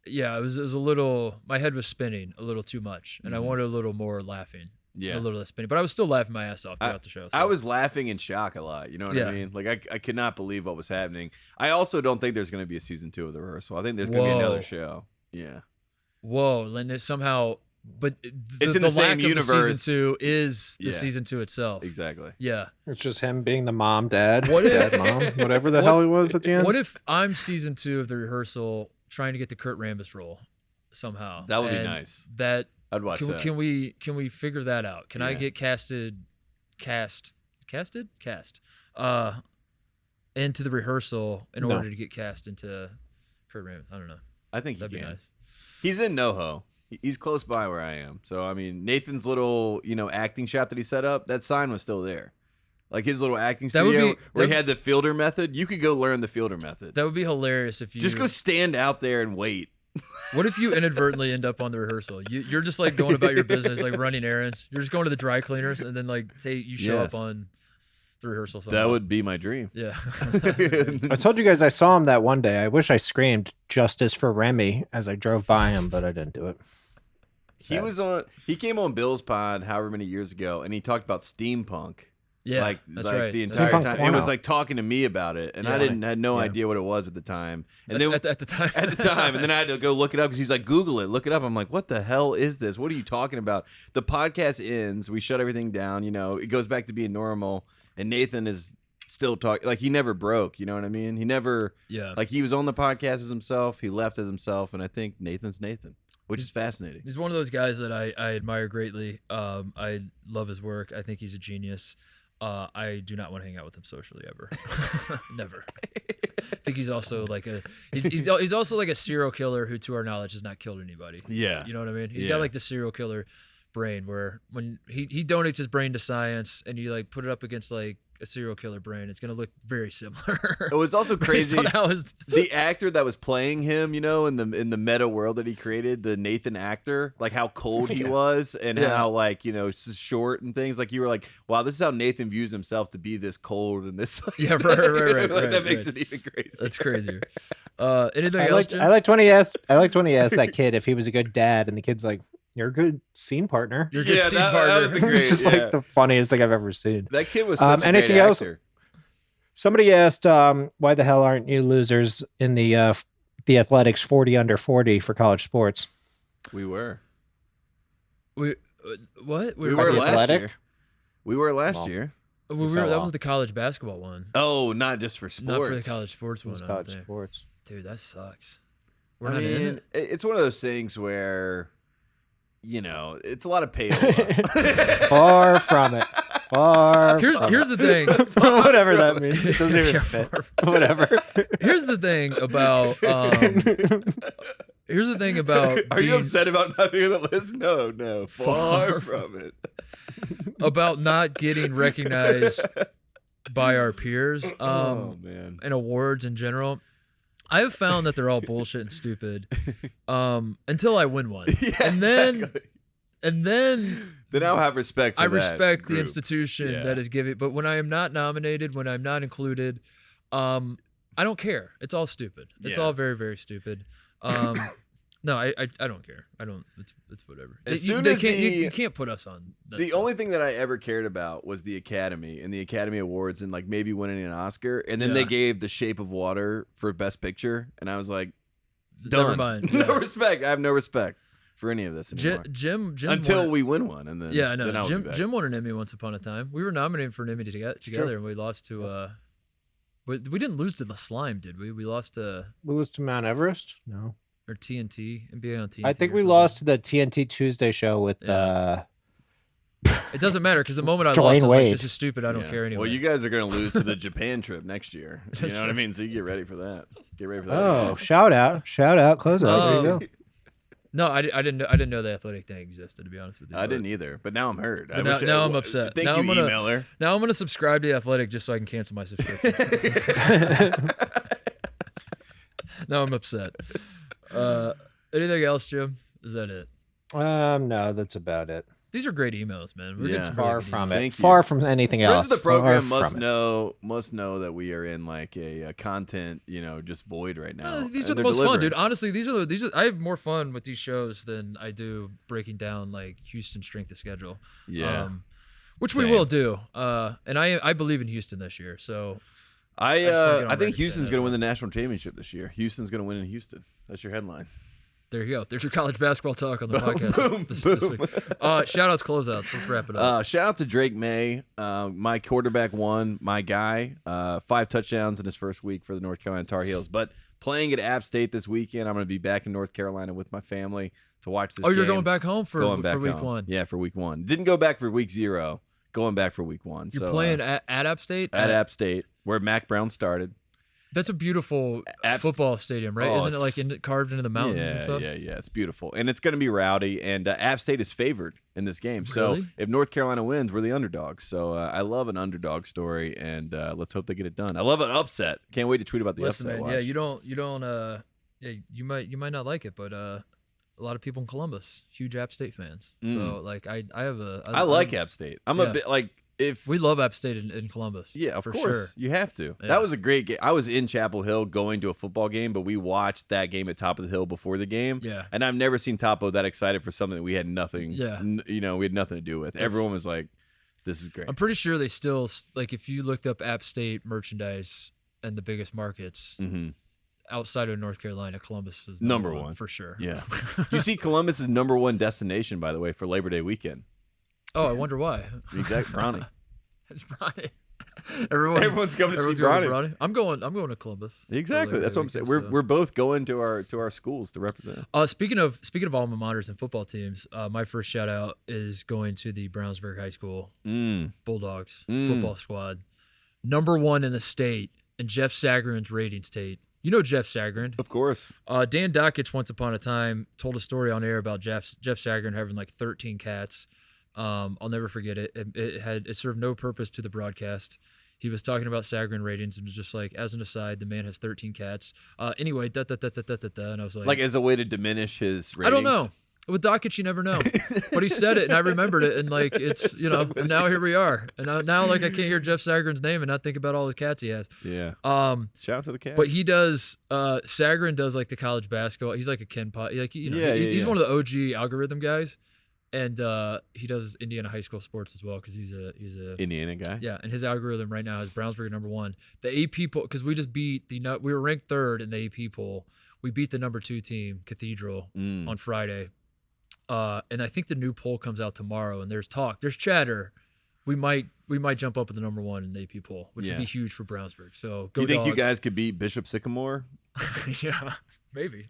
yeah, it was a little, my head was spinning a little too much, and I wanted a little more laughing. Yeah. A little less spinning. But I was still laughing my ass off throughout the show. So. I was laughing in shock a lot. You know what I mean? Like, I could not believe what was happening. I also don't think there's going to be a season 2 of The Rehearsal. I think there's going to be another show. Yeah. Whoa. And there's somehow... But it's in the same universe. Season 2 is the season 2 itself. Exactly. Yeah. It's just him being the mom, dad, what if, dad, mom, whatever the hell he was at the end. What if I'm season 2 of The Rehearsal trying to get the Kurt Rambis role somehow? That would be nice. I'd watch that. Can we figure that out? Can I get cast into The Rehearsal in order to get cast into Kurt Rambis? I don't know. I think that'd be can. Nice. He's in NoHo. He's close by where I am. So, I mean, Nathan's little, acting shop that he set up, that sign was still there. Like his little acting studio where he had the fielder method. You could go learn the fielder method. That would be hilarious if you... Just go stand out there and wait. What if you inadvertently end up on the rehearsal? You're just like going about your business, like running errands. You're just going to the dry cleaners, and then like say you show up on the rehearsal somehow. That would be my dream. Yeah. I told you guys I saw him that one day. I wish I screamed "Justice for Remy" as I drove by him, but I didn't do it. Sad. He came on Bill's pod however many years ago, and he talked about steampunk. Yeah, that's right. The entire time, it was like talking to me about it, and I had no idea what it was at the time. And then at the time, and then I had to go look it up because he's like, Google it, look it up. I'm like, what the hell is this? What are you talking about? The podcast ends, we shut everything down. It goes back to being normal, and Nathan is still talking. Like he never broke. You know what I mean? He never. Yeah. Like he was on the podcast as himself. He left as himself, and I think Nathan's Nathan. Which is fascinating. He's one of those guys that I admire greatly. I love his work. I think he's a genius. I do not want to hang out with him socially ever. Never. I think he's also like he's also like a serial killer who, to our knowledge, has not killed anybody. Yeah. You know what I mean? He's got like the serial killer brain where when he donates his brain to science and you like put it up against like a serial killer brain, it's gonna look very similar. It was also crazy. The actor that was playing him, in the meta world that he created, the Nathan actor, like how cold he was and how like short and things. Like you were like, wow, this is how Nathan views himself, to be this cold and this. Like, yeah, right. That makes it even crazier. That's crazier. Anything else? I liked when he asked that kid if he was a good dad, and the kid's like, "You're a good scene partner." You're a good scene partner. That was great, it's just like the funniest thing I've ever seen. That kid was such a anything great else? actor. Somebody asked, why the hell aren't you losers in the Athletics 40 under 40 for college sports? We were. What? We were last year. We were last year. That was the college basketball one. Oh, not just for sports. Not for the college sports one. College sports. Dude, that sucks. I mean, it's one of those things where, it's a lot of payola. Far from it. Here's the thing. Whatever that means. It doesn't even fit. Whatever. Here's the thing about. Are you upset about not being on the list? No. Far from it. About not getting recognized by our peers. Oh man. And awards in general. I have found that they're all bullshit and stupid. Until I win one. Yeah, and then I'll have respect for I respect the group. Institution that is giving, but when I am not nominated, when I'm not included, I don't care. It's all stupid. It's all very, very stupid. No, I don't care. I don't. It's whatever. You can't put us on. The only thing that I ever cared about was the Academy and the Academy Awards and like maybe winning an Oscar. And then they gave The Shape of Water for Best Picture, and I was like, done. Never mind. No respect. I have no respect for any of this anymore. Jim until we win one, and then I know. Then Jim won an Emmy once upon a time. We were nominated for an Emmy together, and we lost to. We didn't lose to the Slime, did we? We lost to. We lost to Mount Everest. No. Or TNT, NBA on TNT. I think we lost to the TNT Tuesday show with. It doesn't matter because the moment I Dwayne lost, I was Wade. like, "This is stupid. I don't care anyway." Well, you guys are going to lose to the Japan trip next year. You know what I mean? So you get ready for that. Get ready for that. Oh, guys. shout out, close out. There you go. No, I didn't know the athletic thing existed. To be honest with you, I didn't either. But now I'm hurt. Now I'm upset. Thank now you, emailer. Now I'm gonna subscribe to the Athletic just so I can cancel my subscription. Now I'm upset. Anything else, Jim? Is that it? No, that's about it. These are great emails, man. We're getting some far really good from emails. it. Far from anything else. Friends of the program must know that we are in like a content, just void right now. These are the most fun, dude. Honestly, these are. I have more fun with these shows than I do breaking down like Houston's strength of schedule. Yeah. Which we will do. And I believe in Houston this year. So I think Houston's going to win the national championship this year. Houston's going to win in Houston. That's your headline. There you go. There's your college basketball talk on the podcast this week. Shout outs, closeouts. Let's wrap it up. Shout out to Drake May, my quarterback one, my guy. 5 touchdowns in his first week for the North Carolina Tar Heels. But playing at App State this weekend, I'm going to be back in North Carolina with my family to watch this game. You're going back home for week 1? Yeah, for week 1. Didn't go back for week 0. Going back for week 1. You're playing at App State? At App State, where Mac Brown started. That's a beautiful football stadium, right? Isn't it like carved into the mountains and stuff? Yeah. It's beautiful. And it's going to be rowdy. And App State is favored in this game. Really? So if North Carolina wins, we're the underdogs. So I love an underdog story, and let's hope they get it done. I love an upset. Can't wait to tweet about the upset. Man, watch. yeah, you don't. Yeah, you might not like it, but a lot of people in Columbus, huge App State fans. So like I like App State. I'm a bit like. If we love App State in Columbus, yeah, of for course, sure. You have to. Yeah. That was a great game. I was in Chapel Hill going to a football game, but we watched that game at Top of the Hill before the game. Yeah, and I've never seen Topo that excited for something that we had nothing. Yeah, we had nothing to do with. Everyone was like, "This is great." I'm pretty sure they still like if you looked up App State merchandise and the biggest markets. Mm-hmm. Outside of North Carolina, Columbus is number one for sure. Yeah, you see, Columbus is number one destination, by the way, for Labor Day weekend. Oh, I wonder why. Exactly, Bronny. It's Bronny. Everyone's coming to see Bronny. I'm going to Columbus. Exactly. That's what I'm saying. We're both going to our schools to represent. Speaking of alma maters and football teams, my first shout out is going to the Brownsburg High School Bulldogs football squad, number one in the state, and Jeff Sagarin's ratings, Tate. You know Jeff Sagarin. Of course. Dan Doncic once upon a time told a story on air about Jeff Sagarin having like 13 cats. I'll never forget it. It served no purpose to the broadcast. He was talking about Sagarin ratings and was just like, as an aside, the man has 13 cats. Anyway, and I was like as a way to diminish his ratings? I don't know. With Doncic, you never know. But he said it, and I remembered it, and like it's and now here we are, and now like I can't hear Jeff Sagarin's name and not think about all the cats he has. Yeah. Shout out to the cats. But he does. Sagarin does like the college basketball. He's like a Ken Pot. Like he's one of the OG algorithm guys. And he does Indiana high school sports as well because he's a Indiana guy. Yeah, and his algorithm right now is Brownsburg number one. The AP poll, because we just beat we were ranked third in the AP poll. We beat the number 2 team, Cathedral, on Friday. And I think the new poll comes out tomorrow. And there's chatter. We might jump up with the number 1 in the AP poll, which would be huge for Brownsburg. So do you think you guys could beat Bishop Sycamore? Yeah, maybe.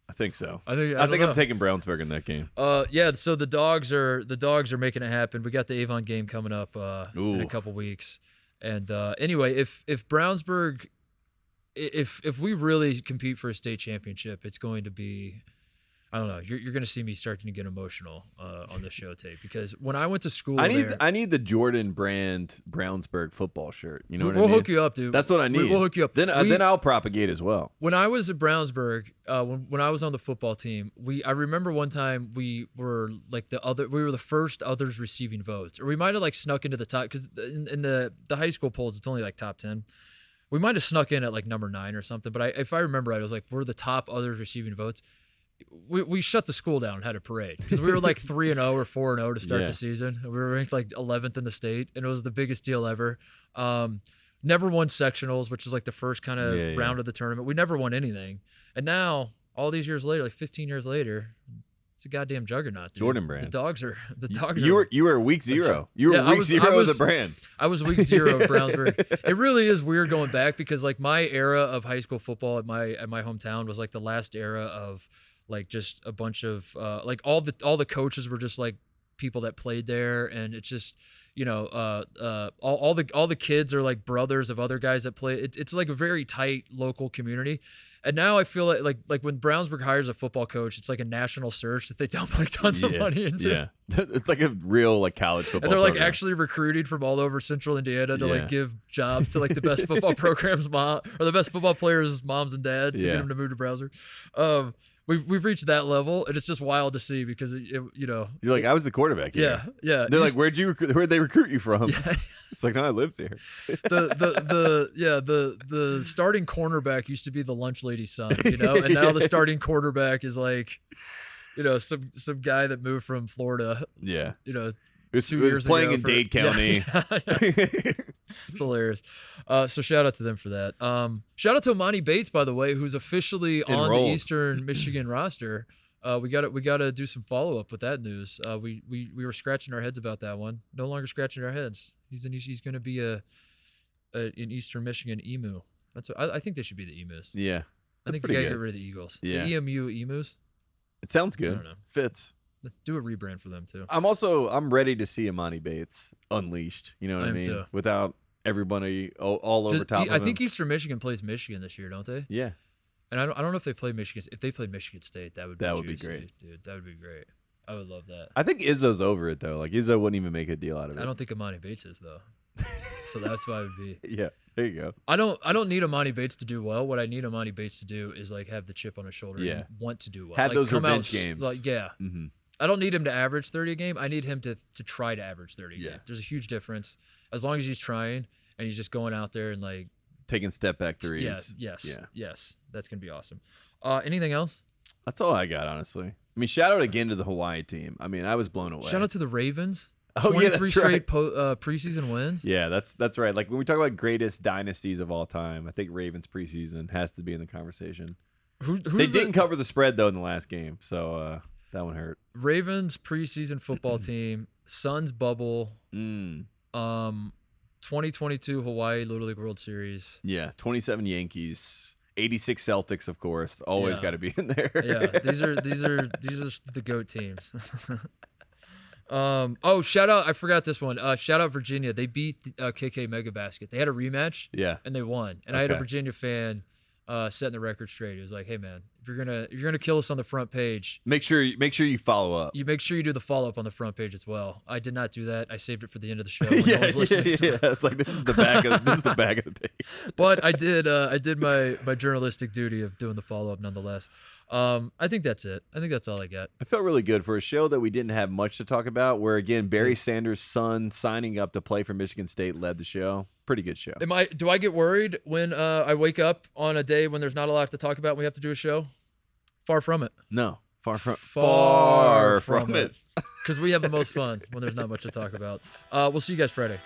I think so. I think I'm taking Brownsburg in that game. Yeah. So the dogs are making it happen. We got the Avon game coming up in a couple weeks. And anyway, if Brownsburg, if we really compete for a state championship, it's going to be. I don't know. You're going to see me starting to get emotional on this show, Tate, because when I went to school, I need the Jordan brand Brownsburg football shirt. You know what I mean? We'll hook you up, dude. That's what I need. We'll hook you up. Then I'll propagate as well. When I was at Brownsburg, when I was on the football team, I remember one time we were like we were the first others receiving votes, or we might have like snuck into the top because in the high school polls it's only like top 10. We might have snuck in at like number 9 or something, but if I remember right, I was like we're the top others receiving votes. We shut the school down and had a parade because we were like 3-0 or 4-0 to start the season. We were ranked like 11th in the state, and it was the biggest deal ever. Never won sectionals, which is like the first kind of round of the tournament. We never won anything, and now all these years later, like 15 years later, it's a goddamn juggernaut. Dude. Jordan brand. The dogs are. You were week 0. You were week 0 of the brand. I was week 0 of Brownsburg. It really is weird going back because like my era of high school football at my hometown was like the last era of. Like just a bunch of like all the coaches were just like people that played there, and it's just all the kids are like brothers of other guys that play. It's like a very tight local community, and now I feel like when Brownsburg hires a football coach, it's like a national search that they dump like tons of money into. Yeah, it's like a real like college football. And they're like program. actually recruited from all over Central Indiana to like give jobs to like the best football programs or the best football players' moms and dads to get them to move to Brownsburg. We've reached that level, and it's just wild to see because you're like I was the quarterback here. Yeah. They're like, where'd they recruit you from? Yeah. It's like, no, I lived here. The starting cornerback used to be the lunch lady's son, and now the starting quarterback is like, some guy that moved from Florida. Yeah. It was playing in Dade County. Yeah. It's hilarious. So shout out to them for that. Shout out to Amani Bates, by the way, who's officially on the Eastern Michigan roster. We got to do some follow up with that news. We were scratching our heads about that one. No longer scratching our heads. He's going to be an Eastern Michigan emu. I think they should be the emus. Yeah, I think we got to get rid of the Eagles. Yeah. The EMU emus. It sounds good. I don't know. Fits. Do a rebrand for them too. I'm ready to see Amani Bates unleashed. You know what I mean? Too. Without everybody all over top of him. I think Eastern Michigan plays Michigan this year, don't they? Yeah. And I don't know if they play Michigan. If they played Michigan State, that would be great, dude. That would be great. I would love that. I think Izzo's over it though. Like Izzo wouldn't even make a deal out of it. I don't think Imani Bates is though. So that's why it would be. Yeah, there you go. I don't need Imani Bates to do well. What I need Imani Bates to do is like have the chip on his shoulder and want to do well. Have like, those revenge games. Like Mm-hmm. I don't need him to average 30 a game. I need him to try to average 30 a game. There's a huge difference. As long as he's trying and he's just going out there and like taking step back threes. Yes. That's gonna be awesome. Anything else? That's all I got, honestly. I mean, shout out again to the Hawaii team. I mean, I was blown away. Shout out to the Ravens. Oh, 23 straight right. preseason wins. Yeah, that's right. Like when we talk about greatest dynasties of all time, I think Ravens preseason has to be in the conversation. They didn't cover the spread though in the last game, so that one hurt. Ravens preseason football team, Suns bubble, 2022 Hawaai Little League World Series. Yeah, 27 Yankees. 86 Celtics, of course. Always got to be in there. Yeah, these are the GOAT teams. Shout out! I forgot this one. Shout out Virginia. They beat KK Mega Basket. They had a rematch. Yeah, and they won. And I had a Virginia fan setting the record straight. He was like, "Hey man, if you're gonna kill us on the front page, make sure you follow up. You make sure you do the follow up on the front page as well." I did not do that. I saved it for the end of the show. When no one's listening. It's like this is the back of the page. But I did my journalistic duty of doing the follow up nonetheless. I think that's it. I think that's all I got. I felt really good for a show that we didn't have much to talk about, where again Barry Sanders' son signing up to play for Michigan State led the show. Pretty good show. Do I get worried when I wake up on a day when there's not a lot to talk about and we have to do a show? Far from it. No. Far from it. Because we have the most fun when there's not much to talk about. We'll see you guys Friday.